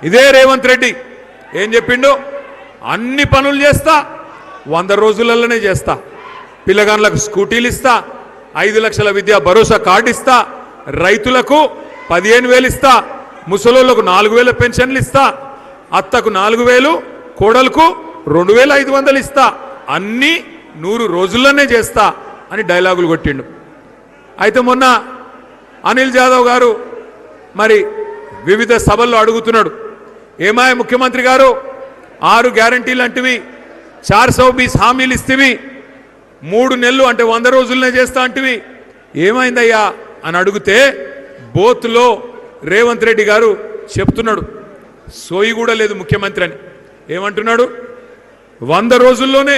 ఇదే రేవంత్ రెడ్డి ఏం చెప్పిండు, అన్ని పనులు చేస్తా, 100 రోజులలోనే చేస్తా, పిల్లగాళ్ళకు స్కూటీలు ఇస్తా, 5 లక్షల విద్యా భరోసా కార్డు ఇస్తా, రైతులకు 15,000 ఇస్తా, ముసలోళ్లకు 4,000 పెన్షన్లు ఇస్తా, అత్తకు 4,000, కోడలకు 2,500 ఇస్తా, అన్ని 100 రోజుల్లోనే చేస్తా అని డైలాగులు కొట్టిండు. అయితే మొన్న అనిల్ జాదవ్ గారు మరి వివిధ సభల్లో అడుగుతున్నాడు, ఏమాయ ముఖ్యమంత్రి గారు 6 గ్యారంటీలు అంటివి, 420 హామీలు ఇస్తేవి, 3 నెలలు అంటే 100 రోజులనే చేస్తా అంటివి, ఏమైందయ్యా అని అడిగితే బోత్లో రేవంత్ రెడ్డి గారు చెప్తున్నాడు, సోయి కూడా లేదు ముఖ్యమంత్రి అని. ఏమంటున్నాడు, 100 రోజుల్లోనే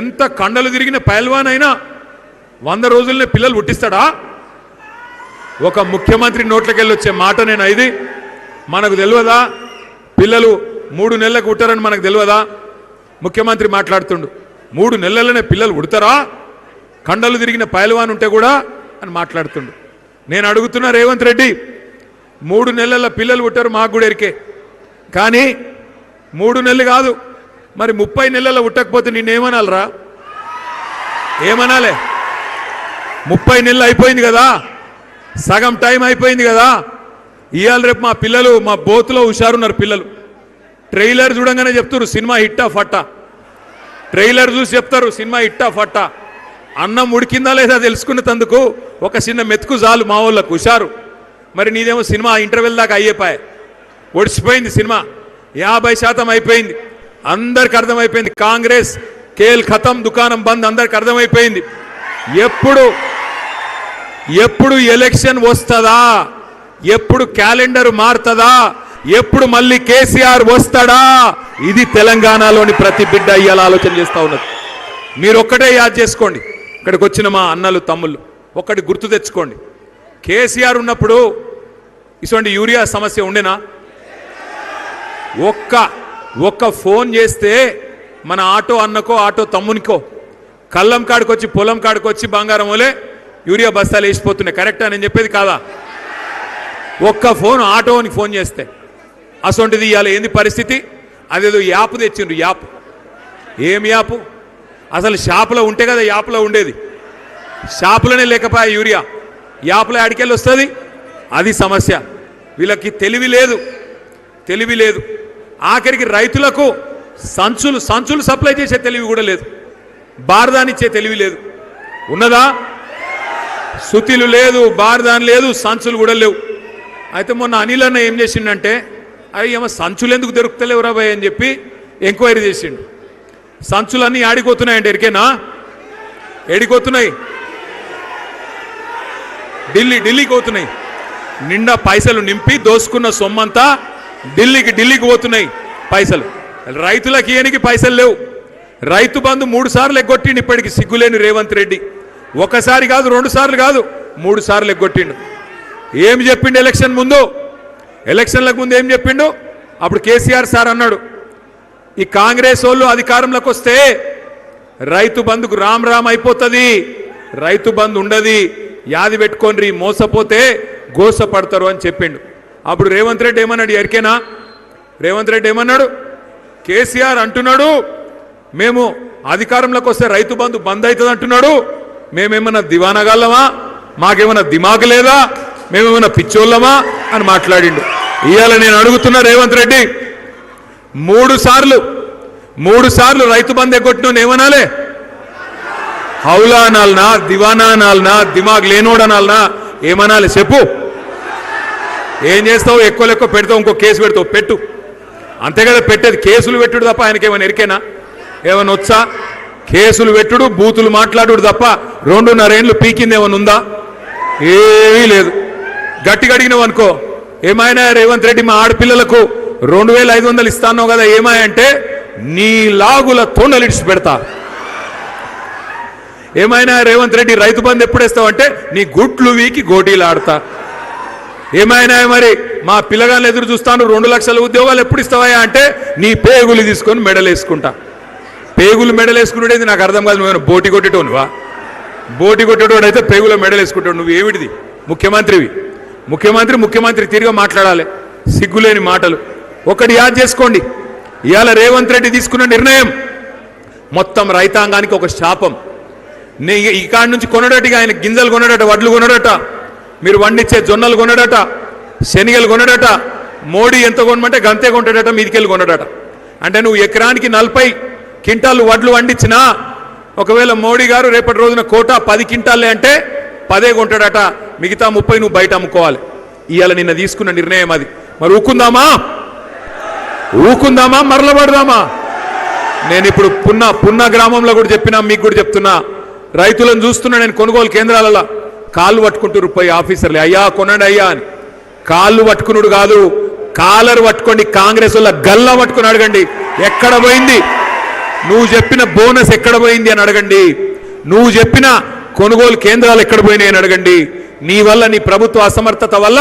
ఎంత కండలు తిరిగిన పైల్వాన్ అయినా 100 రోజుల్లోనే పిల్లలు పుట్టిస్తాడా? ఒక ముఖ్యమంత్రి నోట్లకెళ్ళి వచ్చే మాట నేను, ఇది మనకు తెలియదా? పిల్లలు 3 నెలలకు పుట్టారని మనకు తెలియదా? ముఖ్యమంత్రి మాట్లాడుతుండు, 3 నెలలనే పిల్లలు పుడతారా, కండలు తిరిగిన పైల్వాన్ ఉంటే కూడా అని మాట్లాడుతుండు. నేను అడుగుతున్నా రేవంత్ రెడ్డి, 3 నెలల పిల్లలు పుట్టారు మాకు కూడా ఎరికే, కానీ 3 నెలలు కాదు మరి 30 నెలల పుట్టకపోతే నిన్నేమనాలరా? ఏమనాలే 30 నెలలు అయిపోయింది కదా, సగం టైం అయిపోయింది కదా. ఇవాళ రేపు మా పిల్లలు మా బోతులో హుషారున్నారు పిల్లలు. ట్రైలర్ చూడంగానే చెప్తారు సినిమా హిట్టా ఫట్టా. ట్రైలర్ చూసి చెప్తారు సినిమా హిట్టా ఫట్టా. అన్నం ఉడికిందా లేదా తెలుసుకునేందుకు ఒక చిన్న మెతుకు చాలు మా వాళ్ళకు హుషారు. మరి నీదేమో సినిమా ఇంటర్వెల్ దాకా అయ్యేపాయ, ఒడిచిపోయింది సినిమా. 50% అయిపోయింది. అందరికి అర్థమైపోయింది కాంగ్రెస్ కేల్ ఖతం, దుకాణం బంద్. అందరికి అర్థమైపోయింది. ఎప్పుడు ఎలక్షన్ వస్తుందా, ఎప్పుడు క్యాలెండర్ మారుతుందా, ఎప్పుడు మళ్ళీ కేసీఆర్ వస్తాడా, ఇది తెలంగాణలోని ప్రతి బిడ్డ ఇవాళ ఆలోచన చేస్తూ ఉన్నది. మీరు ఒక్కటే యాద్ చేసుకోండి, ఇక్కడికి వచ్చిన మా అన్నలు తమ్ముళ్ళు ఒక్కటి గుర్తు తెచ్చుకోండి. కేసీఆర్ ఉన్నప్పుడు ఇటువంటి యూరియా సమస్య ఉండేనా? ఒక్క ఫోన్ చేస్తే మన ఆటో అన్నకో ఆటో తమ్మునికో కళ్ళం కాడికొచ్చి పొలం కాడికొచ్చి బంగారం వలే యూరియా బస్తాలు వేసిపోతున్నాయి. కరెక్టా నేను చెప్పేది కాదా? ఒక్క ఫోన్ ఆటోనికి ఫోన్ చేస్తే అసొంటిది ఇవాళ ఏంది పరిస్థితి? అదేదో యాప్ తెచ్చిండ్రు. యాప్ ఏం యాప్? అసలు షాపులో ఉంటే కదా యాప్లో ఉండేది. షాపులోనే లేకపోయా యూరియా, యాప్లో ఆడికెళ్ళి వస్తుంది. అది సమస్య. వీళ్ళకి తెలివి లేదు. ఆఖరికి రైతులకు సంచులు సప్లై చేసే తెలివి కూడా లేదు. బార్దానిచ్చే తెలివి లేదు. ఉన్నదా? సుతిలు లేదు, బార్దాన్ లేదు, సంచులు కూడా లేవు. అయితే మొన్న అనిల్ అన్న ఏం చేసిండంటే, అవి ఏమో సంచులు ఎందుకు దొరుకుతలేవు రాబాయ్ అని చెప్పి ఎంక్వైరీ చేసిండు. సంచులన్నీ ఆడిపోతున్నాయండి. ఎరికేనా? ఏడిపోతున్నాయి? ఢిల్లీకి పోతున్నాయి. నిండా పైసలు నింపి దోసుకున్న సొమ్మంతా ఢిల్లీకి పోతున్నాయి పైసలు. రైతులకు ఇయనికి పైసలు లేవు. రైతు బంధు 3 సార్లు ఎగ్గొట్టిండు ఇప్పటికి సిగ్గులేని రేవంత్ రెడ్డి. ఒకసారి కాదు, 2 సార్లు కాదు, 3 సార్లు ఎగ్గొట్టిండు. ఏం చెప్పిండు ఎలక్షన్లకు ముందు ఏం చెప్పిండు? అప్పుడు కేసీఆర్ సార్ అన్నాడు, ఈ కాంగ్రెస్ వాళ్ళు అధికారంలోకి వస్తే రైతు బంధుకు రామ్ అయిపోతుంది, రైతు బంధు ఉండదు, యాది పెట్టుకోండి, మోసపోతే గోసపడతారు అని చెప్పిండు. అప్పుడు రేవంత్ రెడ్డి ఏమన్నాడు? ఎరికేనా? రేవంత్ రెడ్డి ఏమన్నాడు? కేసీఆర్ అంటున్నాడు మేము అధికారంలోకి వస్తే రైతు బంధు బంద్ అవుతుంది అంటున్నాడు. మేమేమన్నా దివానగాళ్ళమా? మాకేమన్నా దిమాగ్ లేదా? మేమేమన్నా పిచ్చోళ్ళమా అని మాట్లాడిండు. ఇవాళ నేను అడుగుతున్నా రేవంత్ రెడ్డి, 3 సార్లు రైతు బంధు ఎగ్గొట్టిన ఏమనాలే? హౌలా అనాలనా, దివానా అనాలనా, దిమాగ్ లేనోడనాలనా, ఏమనాలి చెప్పు? ఏం చేస్తావు? ఎక్కువ పెడతావు, ఇంకో కేసు పెడతావు, పెట్టు. అంతే కదా పెట్టేది. కేసులు పెట్టుడు తప్ప ఆయనకి ఏమైనా ఎరికేనా? ఏమైనా వచ్చా? కేసులు పెట్టుడు, బూతులు మాట్లాడు తప్ప 2.5 ఏళ్ళు పీకింది ఏమైనా ఉందా? ఏమీ లేదు. గట్టిగా అడిగినావు అనుకో, ఏమైనా రేవంత్ రెడ్డి మా ఆడపిల్లలకు 2500 ఇస్తాను కదా, ఏమాయంటే నీ లాగుల తోండలు ఇడిచి పెడతా. ఏమైనా రేవంత్ రెడ్డి రైతు బంధు ఎప్పుడు ఇస్తావంటే నీ గుట్లు వీకి గోటీలు ఆడతా. ఏమైనా మరి మా పిల్లగాళ్ళు ఎదురు చూస్తాను 2 లక్షల ఉద్యోగాలు ఎప్పుడు ఇస్తావా అంటే నీ పేగులు తీసుకొని మెడలేసుకుంటా. పేగులు మెడలేసుకునేది నాకు అర్థం కాదు. నువ్వేమైనా బోటి కొట్టేటోనువా? బోటి కొట్టేటోడు అయితే పేగులో మెడలేసుకుంటాడు. నువ్వు ఏమిటిది? ముఖ్యమంత్రివి. ముఖ్యమంత్రి తిరిగి మాట్లాడాలి. సిగ్గులేని మాటలు. ఒకటి యాద్ చేసుకోండి, ఇవాళ రేవంత్ రెడ్డి తీసుకున్న నిర్ణయం మొత్తం రైతాంగానికి ఒక శాపం. ఇక్కడి నుంచి కొనడట, ఆయన గింజలు కొనడట, వడ్లు కొనడట, మీరు వండించే జొన్నలు కొనడట, శనిగలు కొనడట. మోడీ ఎంత కొనమంటే గంతే కొంటాడట, మీదికెళ్ళి కొనడట. అంటే నువ్వు ఎకరానికి 40 క్వింటాలు వడ్లు వండించినా ఒకవేళ మోడీ గారు రేపటి రోజున కోటా 10 క్వింటాలే అంటే 10 కొంటాడట, మిగతా 30 నువ్వు బయట అమ్ముకోవాలి. ఇవాళ నిన్న తీసుకున్న నిర్ణయం అది. మరి ఊకుందామా మరలబడదామా? నేను ఇప్పుడు పున్నా గ్రామంలో కూడా చెప్పినా, మీకు కూడా చెప్తున్నా, రైతులను చూస్తున్నా నేను కొనుగోలు కేంద్రాలలో కాళ్ళు పట్టుకుంటూ పోయి ఆఫీసర్లు, అయ్యా కొనండి అయ్యా అని. కాళ్ళు పట్టుకున్నాడు కాదు, కాలర్ పట్టుకోండి. కాంగ్రెస్ వల్ల గల్లా పట్టుకుని అడగండి, ఎక్కడ పోయింది నువ్వు చెప్పిన బోనస్, ఎక్కడ పోయింది అని అడగండి. నువ్వు చెప్పిన కొనుగోలు కేంద్రాలు ఎక్కడ పోయినాయి అని అడగండి. నీ వల్ల, నీ ప్రభుత్వ అసమర్థత వల్ల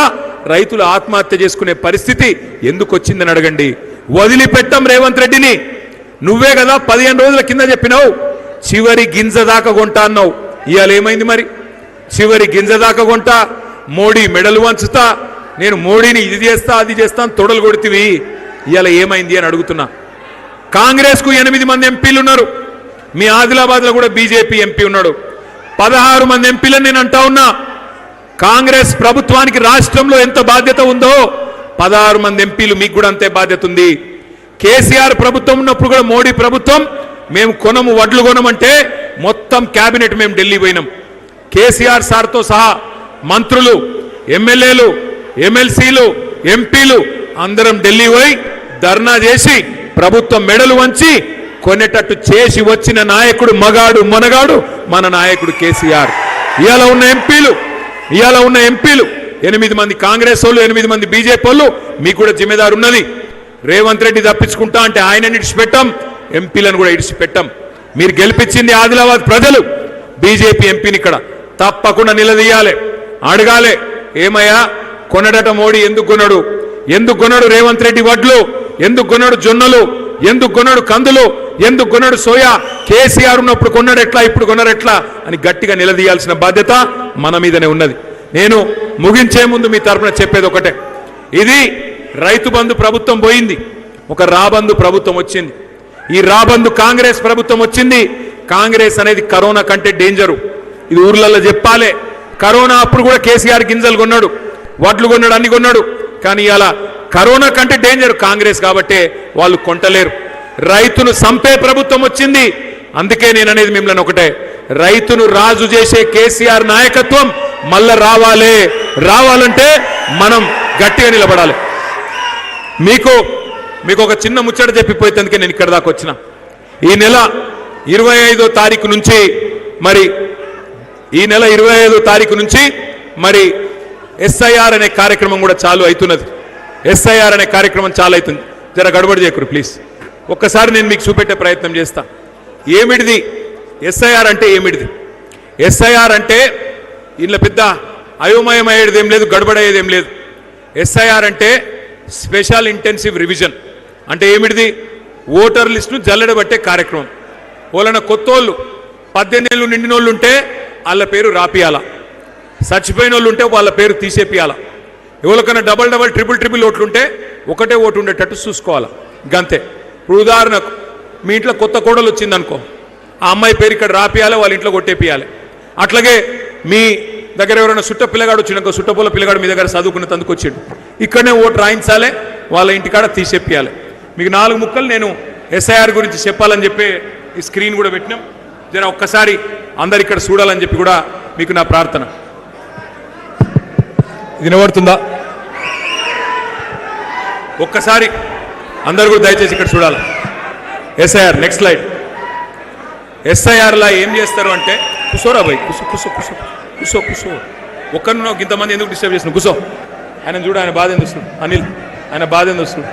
రైతులు ఆత్మహత్య చేసుకునే పరిస్థితి ఎందుకు వచ్చిందని అడగండి. వదిలిపెట్టం రేవంత్ రెడ్డిని. నువ్వే కదా 15 రోజుల కింద చెప్పినావు చివరి గింజ దాకా కొంటా అన్నావు. ఇవాళ ఏమైంది మరి? చివరి గింజ దాకా కొంటా, మోడీ మెడలు వంచుతా, నేను మోడీని ఇది చేస్తా అది చేస్తా తొడలు కొడుతీవి. ఇవాళ ఏమైంది అని అడుగుతున్నా. కాంగ్రెస్కు 8 మంది ఎంపీలు ఉన్నారు, మీ ఆదిలాబాద్లో కూడా బీజేపీ ఎంపీ ఉన్నాడు. 16 మంది ఎంపీలను నేను అంటా ఉన్నా. కాంగ్రెస్ ప్రభుత్వానికి రాష్ట్రంలో ఎంత బాధ్యత ఉందో 16 మంది ఎంపీలు మీకు కూడా అంతే బాధ్యత ఉంది. కేసీఆర్ ప్రభుత్వం ఉన్నప్పుడు కూడా మోడీ ప్రభుత్వం మేము కొనము వడ్లు కొనమంటే మొత్తం క్యాబినెట్ మేము ఢిల్లీ పోయినాం. కేసీఆర్ సార్తో సహా మంత్రులు, ఎమ్మెల్యేలు, ఎమ్మెల్సీలు, ఎంపీలు అందరం ఢిల్లీ పోయి ధర్నా చేసి ప్రభుత్వం మెడలు వంచి కొనేటట్టు చేసి వచ్చిన నాయకుడు మగాడు మనగాడు మన నాయకుడు కేసీఆర్. ఇవాళ ఉన్న ఎంపీలు 8 మంది కాంగ్రెస్ వాళ్ళు, 8 మంది బీజేపీ వాళ్ళు. మీకు కూడా జిమ్మేదారు ఉన్నది. రేవంత్ రెడ్డి తప్పించుకుంటా అంటే ఆయనని ఇడిచిపెట్టాం, ఎంపీలను కూడా ఇడిచిపెట్టాం. మీరు గెలిపించింది ఆదిలాబాద్ ప్రజలు. బీజేపీ ఎంపీని ఇక్కడ తప్పకుండా నిలదీయాలి, అడగాలి. ఏమయ్యా కొనడట మోడీ, ఎందుకు కొన్నాడు రేవంత్ రెడ్డి వడ్లు, ఎందుకు కొన్నాడు జొన్నలు, ఎందుకు కొన్నాడు కందులు, ఎందుకు కొన్నాడు సోయా? కేసీఆర్ ఉన్నప్పుడు కొన్నాడు ఎట్లా, ఇప్పుడు కొన్నాడు ఎట్లా అని గట్టిగా నిలదీయాల్సిన బాధ్యత మన మీదనే ఉన్నది. నేను ముగించే ముందు మీ తరపున చెప్పేది ఒకటే, ఇది రైతు బంధు ప్రభుత్వం పోయింది, ఒక రాబంధు ప్రభుత్వం వచ్చింది. ఈ రాబంధు కాంగ్రెస్ ప్రభుత్వం వచ్చింది. కాంగ్రెస్ అనేది కరోనా కంటే డేంజరు, ఇది ఊర్లలో చెప్పాలి. కరోనా అప్పుడు కూడా కేసీఆర్ గింజలు కొన్నాడు, వడ్లు కొన్నాడు, అన్ని కొన్నాడు. కానీ ఇలా కరోనా కంటే డేంజర్ కాంగ్రెస్ కాబట్టే వాళ్ళు కొంటలేరు. రైతును సంపే ప్రభుత్వం వచ్చింది. అందుకే నేను అనేది మిమ్మల్ని ఒకటే, రైతును రాజు చేసే కేసీఆర్ నాయకత్వం మళ్ళా రావాలంటే మనం గట్టిగా నిలబడాలి. మీకు ఒక చిన్న ముచ్చట చెప్పిపోయేందుకే నేను ఇక్కడ దాకా వచ్చిన. ఈ నెల 25వ తారీఖు నుంచి మరి ఎస్ఐఆర్ అనే కార్యక్రమం కూడా చాలు అవుతున్నది. ఎస్ఐఆర్ అనే కార్యక్రమం చాలు అవుతుంది. జర గడబడి చేయకురు ప్లీజ్. ఒక్కసారి నేను మీకు చూపెట్టే ప్రయత్నం చేస్తా. ఏమిటిది ఎస్ఐఆర్ అంటే? ఏమిటిది ఎస్ఐఆర్ అంటే? ఇంట్లో పెద్ద అయోమయం అయ్యేది ఏం లేదు, గడబడయ్యేది ఏం లేదు. ఎస్ఐఆర్ అంటే స్పెషల్ ఇంటెన్సివ్ రివిజన్. అంటే ఏమిటిది? ఓటర్ లిస్టును జల్లెడబట్టే కార్యక్రమం. వాళ్ళ కొత్తోళ్ళు 18 ఏళ్ళు నిండిన వాళ్ళు ఉంటే వాళ్ళ పేరు రాపియాల, చచ్చిపోయిన వాళ్ళు ఉంటే వాళ్ళ పేరు తీసేపియాల. ఎవరికైనా డబల్ ట్రిపుల్ ఓట్లు ఉంటే ఒకటే ఓటు ఉండేటట్టు చూసుకోవాలి, గంతే. ఇప్పుడు ఉదాహరణకు మీ ఇంట్లో కొత్త కోడలు వచ్చిందనుకో, ఆ అమ్మాయి పేరు ఇక్కడ రాపియాలి, వాళ్ళ ఇంట్లో కొట్టేపియాలి. అట్లాగే మీ దగ్గర ఎవరైనా సుట్ట పిల్లగాడు వచ్చిందనుకో, సుట్టపూల పిల్లగాడు మీ దగ్గర చదువుకున్న తందుకు వచ్చిండు, ఇక్కడనే ఓటు రాయించాలి, వాళ్ళ ఇంటికాడ తీసేపియాలి. మీకు 4 ముక్కలు నేను ఎస్ఐఆర్ గురించి చెప్పాలని చెప్పి ఈ స్క్రీన్ కూడా పెట్టినాం. జర ఒక్కసారి అందరు ఇక్కడ చూడాలని చెప్పి కూడా మీకు నా ప్రార్థన. ఇది వినబడుతుందా? ఒక్కసారి అందరు కూడా దయచేసి ఇక్కడ చూడాలి. SIR next slide. ఎస్ఐఆర్లా ఏం చేస్తారు అంటే, కుసోరా భయ్, కుసో ఒక్కరిని ఇంతమంది ఎందుకు డిస్టర్బ్ చేస్తున్నావు? కుసో. ఆయన చూడు, ఆయన బాధ ఎందుకు వస్తుంది, అనిల్ ఆయన బాధ ఎందుకు వస్తుంది.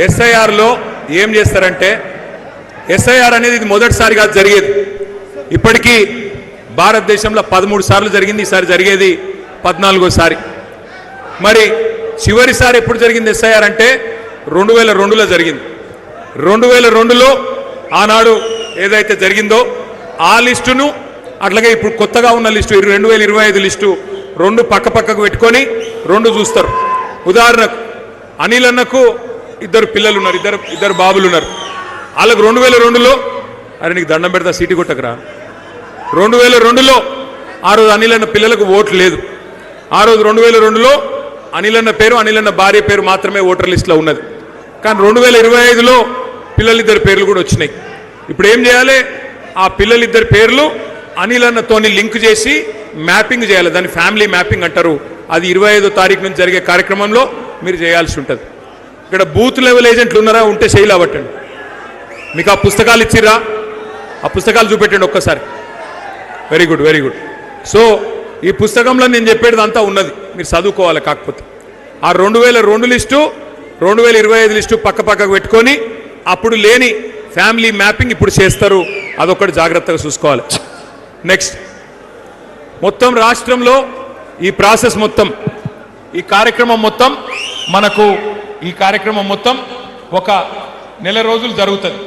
ఎస్ఐఆర్లో ఏం చేస్తారంటే, ఎస్ఐఆర్ అనేది ఇది మొదటిసారిగా జరిగేది. ఇప్పటికీ భారతదేశంలో 13 సార్లు జరిగింది, ఈసారి జరిగేది 14వ. మరి చివరిసారి ఎప్పుడు జరిగింది ఎస్ఐఆర్ అంటే 2002లో జరిగింది. 2002లో ఆనాడు ఏదైతే జరిగిందో ఆ లిస్టును, అట్లాగే ఇప్పుడు కొత్తగా ఉన్న లిస్టు 2025 లిస్టు రెండు పక్కకు పెట్టుకొని రెండు చూస్తారు. ఉదాహరణకు అనిల్ అన్నకు 2 పిల్లలు ఉన్నారు, ఇద్దరు బాబులు ఉన్నారు. వాళ్ళకు 2002లో, అరే నీకు దండం పెడతా సీటు కొట్టకరా, 2002లో ఆ రోజు అనిల్ అన్న పిల్లలకు ఓట్లు లేదు. ఆ రోజు 2002లో అనిల్ అన్న పేరు, అనిల్ అన్న భార్య పేరు మాత్రమే ఓటర్ లిస్టులో ఉన్నది. కానీ 2025లో పిల్లలిద్దరి పేర్లు కూడా వచ్చినాయి. ఇప్పుడు ఏం చేయాలి? ఆ పిల్లలిద్దరి పేర్లు అనిల్ అన్నతోని లింక్ చేసి మ్యాపింగ్ చేయాలి. దాన్ని ఫ్యామిలీ మ్యాపింగ్ అంటారు. అది 25వ తారీఖు నుంచి జరిగే కార్యక్రమంలో మీరు చేయాల్సి ఉంటుంది. ఇక్కడ బూత్ లెవెల్ ఏజెంట్లు ఉన్నారా? ఉంటే శైలి అవ్వటండి. మీకు ఆ పుస్తకాలు ఇచ్చిర్రా? ఆ పుస్తకాలు చూపెట్టండి ఒక్కసారి. Very good, very good. So ఈ పుస్తకంలో నేను చెప్పేది అంతా ఉన్నది, మీరు చదువుకోవాలి. కాకపోతే ఆ 2002 లిస్టు 2025 లిస్టు పక్కకు పెట్టుకొని అప్పుడు లేని ఫ్యామిలీ మ్యాపింగ్ ఇప్పుడు చేస్తారు. అదొకటి జాగ్రత్తగా చూసుకోవాలి. నెక్స్ట్, మొత్తం రాష్ట్రంలో ఈ ప్రాసెస్ మొత్తం, ఈ కార్యక్రమం మొత్తం ఒక నెల రోజులు జరుగుతుంది.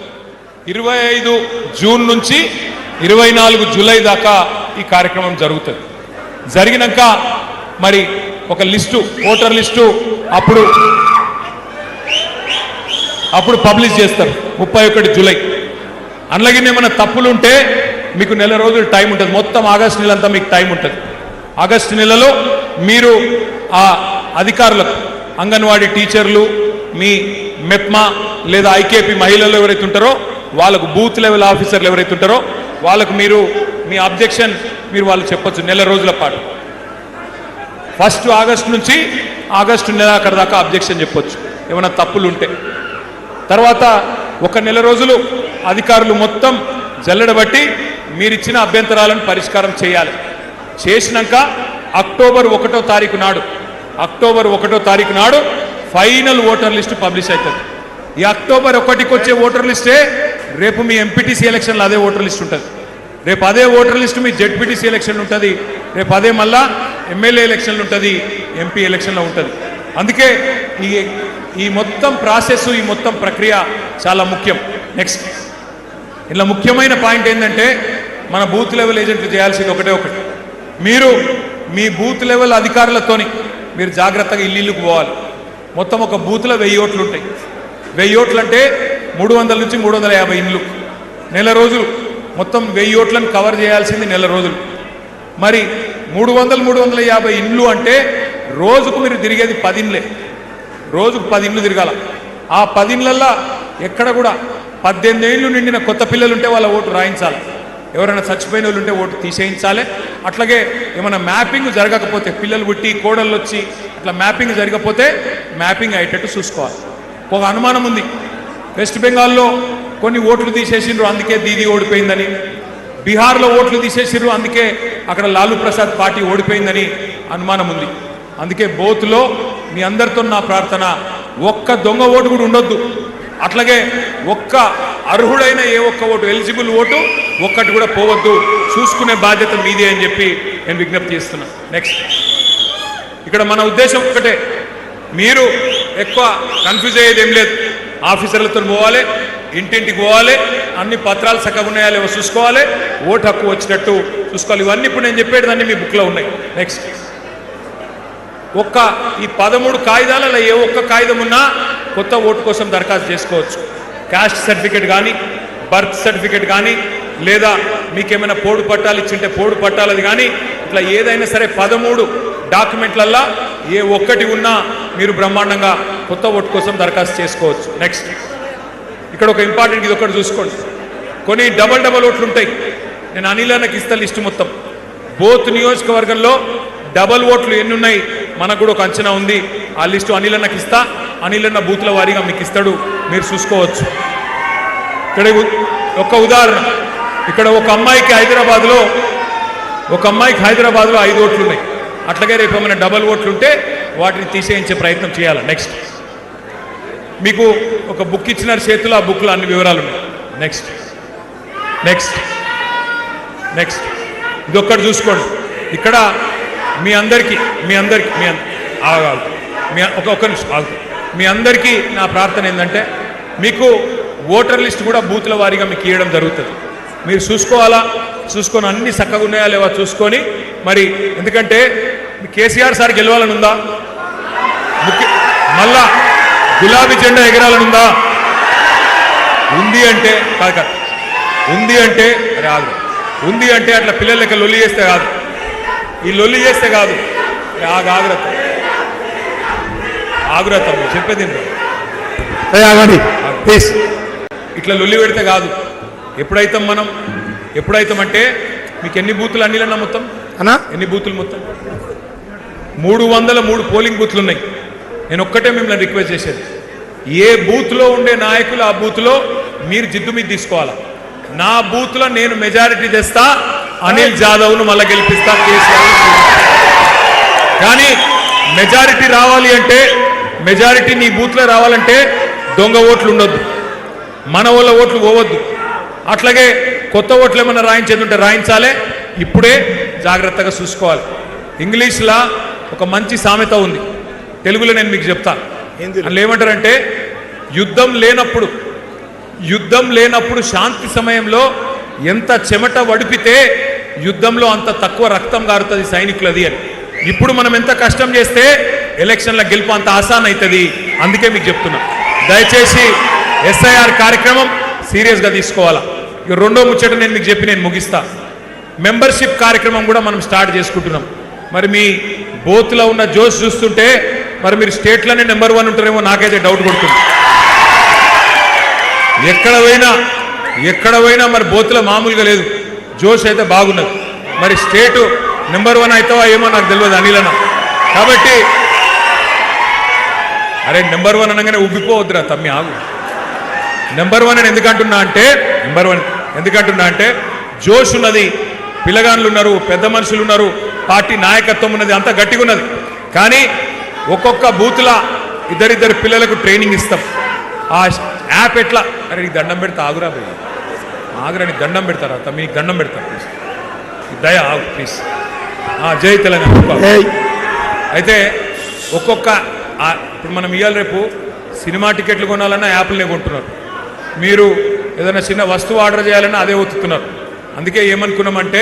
25 జూన్ నుంచి 24 జూలై దాకా ఈ కార్యక్రమం జరుగుతుంది. జరిగినాక మరి ఒక లిస్టు, ఓటర్ లిస్టు అప్పుడు పబ్లిష్ చేస్తారు 31 జూలై. అందులోకి ఏమైనా తప్పులు ఉంటే మీకు నెల రోజులు టైం ఉంటుంది. మొత్తం ఆగస్టు నెలంతా మీకు టైం ఉంటుంది. ఆగస్టు నెలలో మీరు ఆ అధికారులకు, అంగన్వాడీ టీచర్లు, మీ మెప్మా లేదా ఐకేపీ మహిళలు ఎవరైతే ఉంటారో వాళ్ళకు, బూత్ లెవెల్ ఆఫీసర్లు ఎవరైతే ఉంటారో వాళ్ళకు మీరు మీ అబ్జెక్షన్ మీరు వాళ్ళు చెప్పొచ్చు నెల రోజుల పాటు. 1 ఆగస్టు నుంచి ఆగస్టు నెలాఖరు దాకా అబ్జెక్షన్ చెప్పొచ్చు ఏమైనా తప్పులు ఉంటే. తర్వాత 1 నెల రోజులు అధికారులు మొత్తం జల్లెడబట్టి మీరిచ్చిన అభ్యంతరాలను పరిష్కారం చేయాలి. చేసినాక అక్టోబర్ 1వ తారీఖు నాడు ఫైనల్ ఓటర్ లిస్టు పబ్లిష్ అవుతుంది. ఈ అక్టోబర్ 1కి వచ్చే ఓటర్ లిస్టే రేపు మీ ఎంపీటీసీ ఎలక్షన్లో అదే ఓటర్ లిస్ట్ ఉంటుంది. రేపు అదే ఓటర్ లిస్టు మీ జెడ్పీటీసీ ఎలక్షన్ ఉంటుంది. రేపు అదే మళ్ళా ఎమ్మెల్యే ఎలక్షన్లు ఉంటుంది, ఎంపీ ఎలక్షన్లో ఉంటుంది. అందుకే ఈ మొత్తం ప్రాసెస్, ఈ మొత్తం ప్రక్రియ చాలా ముఖ్యం. నెక్స్ట్ ఇలా ముఖ్యమైన పాయింట్ ఏంటంటే మన బూత్ లెవెల్ ఏజెంట్లు చేయాల్సింది ఒకటి, మీరు మీ బూత్ లెవెల్ అధికారులతోని మీరు జాగ్రత్తగా ఇల్లుకు పోవాలి. మొత్తం ఒక బూత్లో 1000 ఓట్లు ఉంటాయి. 1000 ఓట్లు అంటే 300 నుంచి 350 ఇండ్లు. నెల రోజులు మొత్తం 1000 ఓట్లను కవర్ చేయాల్సింది నెల రోజులు. మరి 300-350 ఇండ్లు అంటే రోజుకు మీరు తిరిగేది 10 ఇండ్లే. రోజుకు 10 ఇండ్లు తిరగాల. ఆ 10 ఇండ్లల్లో ఎక్కడ కూడా 18 ఏళ్ళు నిండిన కొత్త పిల్లలు ఉంటే వాళ్ళ ఓటు రాయించాలి. ఎవరైనా చచ్చిపోయిన వాళ్ళు ఉంటే ఓటు తీసేయించాలి. అట్లాగే ఏమైనా మ్యాపింగ్ జరగకపోతే, పిల్లలు పుట్టి కోడళ్ళు వచ్చి అట్లా మ్యాపింగ్ జరగకపోతే మ్యాపింగ్ అయ్యేటట్టు చూసుకోవాలి. ఒక అనుమానం ఉంది, వెస్ట్ బెంగాల్లో కొన్ని ఓట్లు తీసేసిండ్రు అందుకే దీదీ ఓడిపోయిందని, బీహార్లో ఓట్లు తీసేసిండ్రు అందుకే అక్కడ లాలూ ప్రసాద్ పార్టీ ఓడిపోయిందని అనుమానం ఉంది. అందుకే బోత్లో మీ అందరితో నా ప్రార్థన, ఒక్క దొంగ ఓటు కూడా ఉండొద్దు. అట్లాగే ఒక్క అర్హుడైన ఏ ఒక్క ఓటు, ఎలిజిబుల్ ఓటు ఒక్కటి కూడా పోవద్దు. చూసుకునే బాధ్యత మీదే అని చెప్పి నేను విజ్ఞప్తి చేస్తున్నా. నెక్స్ట్ ఇక్కడ మన ఉద్దేశం ఒక్కటే, మీరు ఎక్కువ కన్ఫ్యూజ్ అయ్యేది ఏం లేదు. ఆఫీసర్లతో పోవాలి, ఇంటింటికి పోవాలి, అన్ని పత్రాలు చక్కగా ఉన్నాయా లేవో చూసుకోవాలి, ఓటు హక్కు వచ్చినట్టు చూసుకోవాలి. ఇవన్నీ ఇప్పుడు నేను చెప్పేటివన్నీ మీ బుక్లో ఉన్నాయి. నెక్స్ట్ ఈ 13 కాగితాలలో ఏ ఒక్క కాగితం ఉన్నా కొత్త ఓటు కోసం దరఖాస్తు చేసుకోవచ్చు. క్యాస్ట్ సర్టిఫికేట్ కానీ, బర్త్ సర్టిఫికేట్ కానీ, లేదా మీకేమైనా పోడు పట్టాలు ఇచ్చింటే పోడు పట్టాలది కానీ, ఇట్లా ఏదైనా సరే 13 డాక్యుమెంట్లల్లో ఏ ఒక్కటి ఉన్నా మీరు బ్రహ్మాండంగా కొత్త ఓటు కోసం దరఖాస్తు చేసుకోవచ్చు. నెక్స్ట్ ఇక్కడ ఒక ఇంపార్టెంట్, ఇది ఒకటి చూసుకోండి. కొన్ని డబల్ ఓట్లు ఉంటాయి. నేను అనిల్ అన్నకి ఇస్తా లిస్టు మొత్తం. బోత్ నియోజకవర్గంలో డబల్ ఓట్లు ఎన్ని ఉన్నాయి మనకు కూడా ఒక అంచనా ఉంది. ఆ లిస్టు అనిల్ అన్నకి ఇస్తా. అనిల్ అన్న బూత్ల వారీగా మీకు ఇస్తాడు, మీరు చూసుకోవచ్చు. ఇక్కడ ఒక ఉదాహరణ, ఇక్కడ ఒక అమ్మాయికి హైదరాబాద్లో 5 ఓట్లు ఉన్నాయి. అట్లాగే రేపు ఏమైనా డబల్ ఓట్లు ఉంటే వాటిని తీసేయించే ప్రయత్నం చేయాలి. నెక్స్ట్ మీకు ఒక బుక్ ఇచ్చిన చేతిలో, ఆ బుక్లో అన్ని వివరాలు ఉన్నాయి. నెక్స్ట్ ఇదొక్కటి చూసుకోండి. ఇక్కడ మీ అందరికీ ఒక్క నిమిషం ఆగు. మీ అందరికీ నా ప్రార్థన ఏంటంటే, మీకు ఓటర్ లిస్ట్ కూడా బూత్ల వారీగా మీకు ఇవ్వడం జరుగుతుంది. మీరు చూసుకోవాలా, చూసుకొని అన్ని చక్కగా ఉన్నాయా లేవా చూసుకొని మరి, ఎందుకంటే కేసీఆర్ సార్ గెలవాలని ఉందా, మళ్ళా గులాబీ జెండా ఎగరాలని ఉందా, ఉంది అంటే కాదు, ఉంది అంటే అరే ఆగు, ఉంది అంటే అట్లా పిల్లలకి లొల్లి చేస్తే కాదు, ఈ లొల్లి చేస్తే కాదు, ఆగురత చెప్పేది ప్లీజ్. ఇట్లా లొల్లి పెడితే కాదు. ఎప్పుడైతామంటే మీకు ఎన్ని బూతులు అన్నిలన్నా మొత్తం అన్నా, ఎన్ని బూతులు మొత్తం 303 పోలింగ్ బూత్లు ఉన్నాయి. నేను ఒక్కటే మిమ్మల్ని రిక్వెస్ట్ చేసేది, ఏ బూత్లో ఉండే నాయకులు ఆ బూత్లో మీరు జిద్దు మీద తీసుకోవాలా. నా బూత్లో నేను మెజారిటీ తెస్తా, అనిల్ జాదవ్ను మళ్ళీ గెలిపిస్తా, కేసీఆర్. కానీ మెజారిటీ రావాలి అంటే, మెజారిటీ నీ బూత్లో రావాలంటే దొంగ ఓట్లు ఉండొద్దు, మన వాళ్ళ ఓట్లు పోవద్దు. అట్లాగే కొత్త ఓట్లు ఏమన్నా రాయించేది ఉంటే రాయించాలి. ఇప్పుడే జాగ్రత్తగా చూసుకోవాలి. ఇంగ్లీష్లో ఒక మంచి సామెత ఉంది, తెలుగులో నేను మీకు చెప్తా. అందులో ఏమంటారంటే, యుద్ధం లేనప్పుడు శాంతి సమయంలో ఎంత చెమట వడిపితే యుద్ధంలో అంత తక్కువ రక్తం గారుతుంది సైనికులది అని. ఇప్పుడు మనం ఎంత కష్టం చేస్తే ఎలక్షన్ల గెలుపు అంత ఆసాన్ అవుతుంది. అందుకే మీకు చెప్తున్నా, దయచేసి SIR కార్యక్రమం సీరియస్గా తీసుకోవాలా. ఇక రెండో ముచ్చట నేను మీకు చెప్పి నేను ముగిస్తా. మెంబర్షిప్ కార్యక్రమం కూడా మనం స్టార్ట్ చేసుకుంటున్నాం. మరి మీ బోత్లో ఉన్న జోష్ చూస్తుంటే మరి మీరు స్టేట్లోనే నెంబర్ 1 ఉంటారేమో నాకైతే డౌట్ కొడుతుంది. ఎక్కడ పోయినా మరి బోత్లో మామూలుగా లేదు, జోష్ అయితే బాగున్నది. మరి స్టేట్ నెంబర్ 1 అవుతావా ఏమో నాకు తెలియదు అనిలన్న. కాబట్టి అరే నెంబర్ 1 అనగానే ఉబ్బిపోవద్దురా తమ్మి, ఆగు. నెంబర్ 1 అని ఎందుకంటున్నా అంటే జోష్ ఉన్నది, పిల్లగాన్లు ఉన్నారు, పెద్ద మనుషులు ఉన్నారు, పార్టీ నాయకత్వం ఉన్నది, అంతా గట్టిగా ఉన్నది. కానీ ఒక్కొక్క బూత్లా ఇద్దరిద్దరు పిల్లలకు ట్రైనింగ్ ఇస్తాం. ఆ యాప్ ఎట్లా, అరే నీకు దండం పెడతా ఆగురా భయ్, ఆగురా నీకు దండం పెడతారా తమ్మి, నీకు దండం పెడతా ప్లీజ్, దయ ఆగు ప్లీజ్. జై తెలంగాణ. అయితే ఒక్కొక్క ఇప్పుడు మనం ఇవాళ రేపు సినిమా టికెట్లు కొనాలన్నా యాప్లనే కొంటున్నారు. మీరు ఏదైనా చిన్న వస్తువు ఆర్డర్ చేయాలన్నా అదే ఒత్తుతున్నారు. అందుకే ఏమనుకున్నామంటే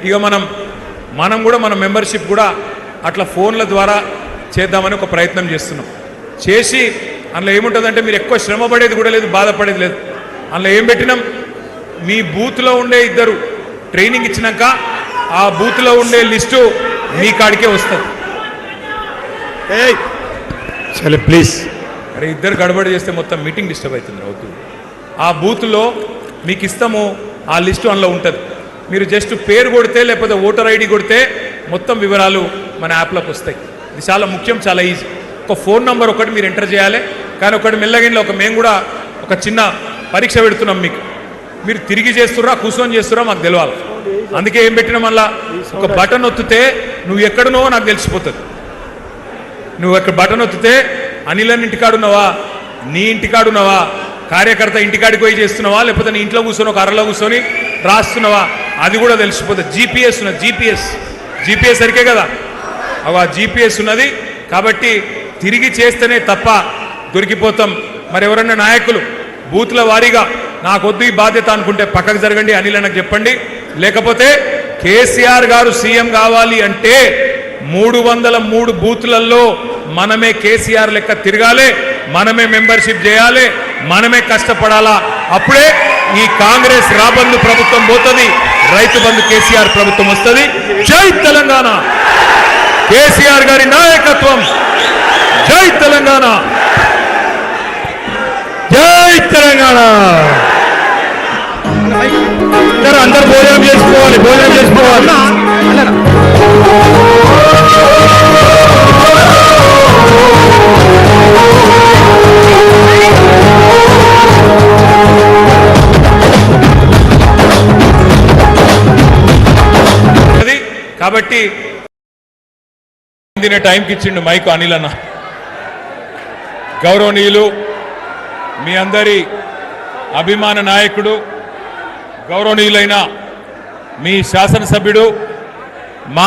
ఇక మనం కూడా మన మెంబర్షిప్ కూడా అట్లా ఫోన్ల ద్వారా చేద్దామని ఒక ప్రయత్నం చేస్తున్నాం. చేసి అందులో ఏముంటుందంటే మీరు ఎక్కువ శ్రమ పడేది కూడా లేదు, బాధపడేది లేదు. అందులో ఏం పెట్టినాం, మీ బూత్లో ఉండే ఇద్దరు ట్రైనింగ్ ఇచ్చినాక ఆ బూత్లో ఉండే లిస్టు మీ కాడికే వస్తుంది. సరే ప్లీజ్. అరే ఇద్దరు గడబడి చేస్తే మొత్తం మీటింగ్ డిస్టర్బ్ అవుతుంది. అవుతూ ఆ బూత్లో మీకు ఇస్తాము, ఆ లిస్టు అందులో ఉంటుంది. మీరు జస్ట్ పేరు కొడితే లేకపోతే ఓటర్ ఐడి కొడితే మొత్తం వివరాలు మన యాప్లోకి వస్తాయి. ఇది చాలా ముఖ్యం, చాలా ఈజీ. ఒక ఫోన్ నంబర్ ఒకటి మీరు ఎంటర్ చేయాలి. కానీ ఒకటి మెల్లగిన్లో మేము కూడా ఒక చిన్న పరీక్ష పెడుతున్నాం మీకు. మీరు తిరిగి చేస్తుర్రా కూర్చొని చేస్తుర్రా మాకు తెలియాలి. అందుకే ఏం పెట్టినా మళ్ళా ఒక బటన్ ఒత్తితే నువ్వు ఎక్కడున్నావో నాకు తెలిసిపోతుంది. నువ్వు అక్కడ బటన్ ఒత్తితే అనిలని ఇంటికాడున్నావా, నీ ఇంటికాడున్నావా, కార్యకర్త ఇంటికాడికి పోయి చేస్తున్నావా, లేకపోతే నీ ఇంట్లో కూర్చొని ఒక అరలో కూర్చొని రాస్తున్నావా, అది కూడా తెలిసిపోతుంది. జీపీఎస్ ఉన్నది, జీపీఎస్ సరికే కదా, ఆ జీపీఎస్ ఉన్నది. కాబట్టి తిరిగి చేస్తేనే తప్ప దొరికిపోతాం. మరి ఎవరన్నా నాయకులు బూత్ల వారీగా నాకొద్దు ఈ బాధ్యత అనుకుంటే పక్కకు జరగండి, అనిలన్నకు చెప్పండి. లేకపోతే కేసీఆర్ గారు సీఎం కావాలి అంటే 303 బూత్లలో మనమే కేసీఆర్ లెక్క తిరగాలి, మనమే మెంబర్షిప్ చేయాలి, మనమే కష్టపడాలా. అప్పుడే ఈ కాంగ్రెస్ రాబందు ప్రభుత్వం పోతుంది, రైతు బంధు కేసీఆర్ ప్రభుత్వం వస్తుంది. జై తెలంగాణ, కేసీఆర్ గారి నాయకత్వం. జై తెలంగాణ, జై తెలంగాణ. అందరు భోజనం చేసుకోవాలి. కాబట్టి టైంకి ఇచ్చిండు మైకు అనిల్ అన్న. గౌరవనీయులు, మీ అందరి అభిమాన నాయకుడు, గౌరవనీయులైన మీ శాసనసభ్యుడు, మా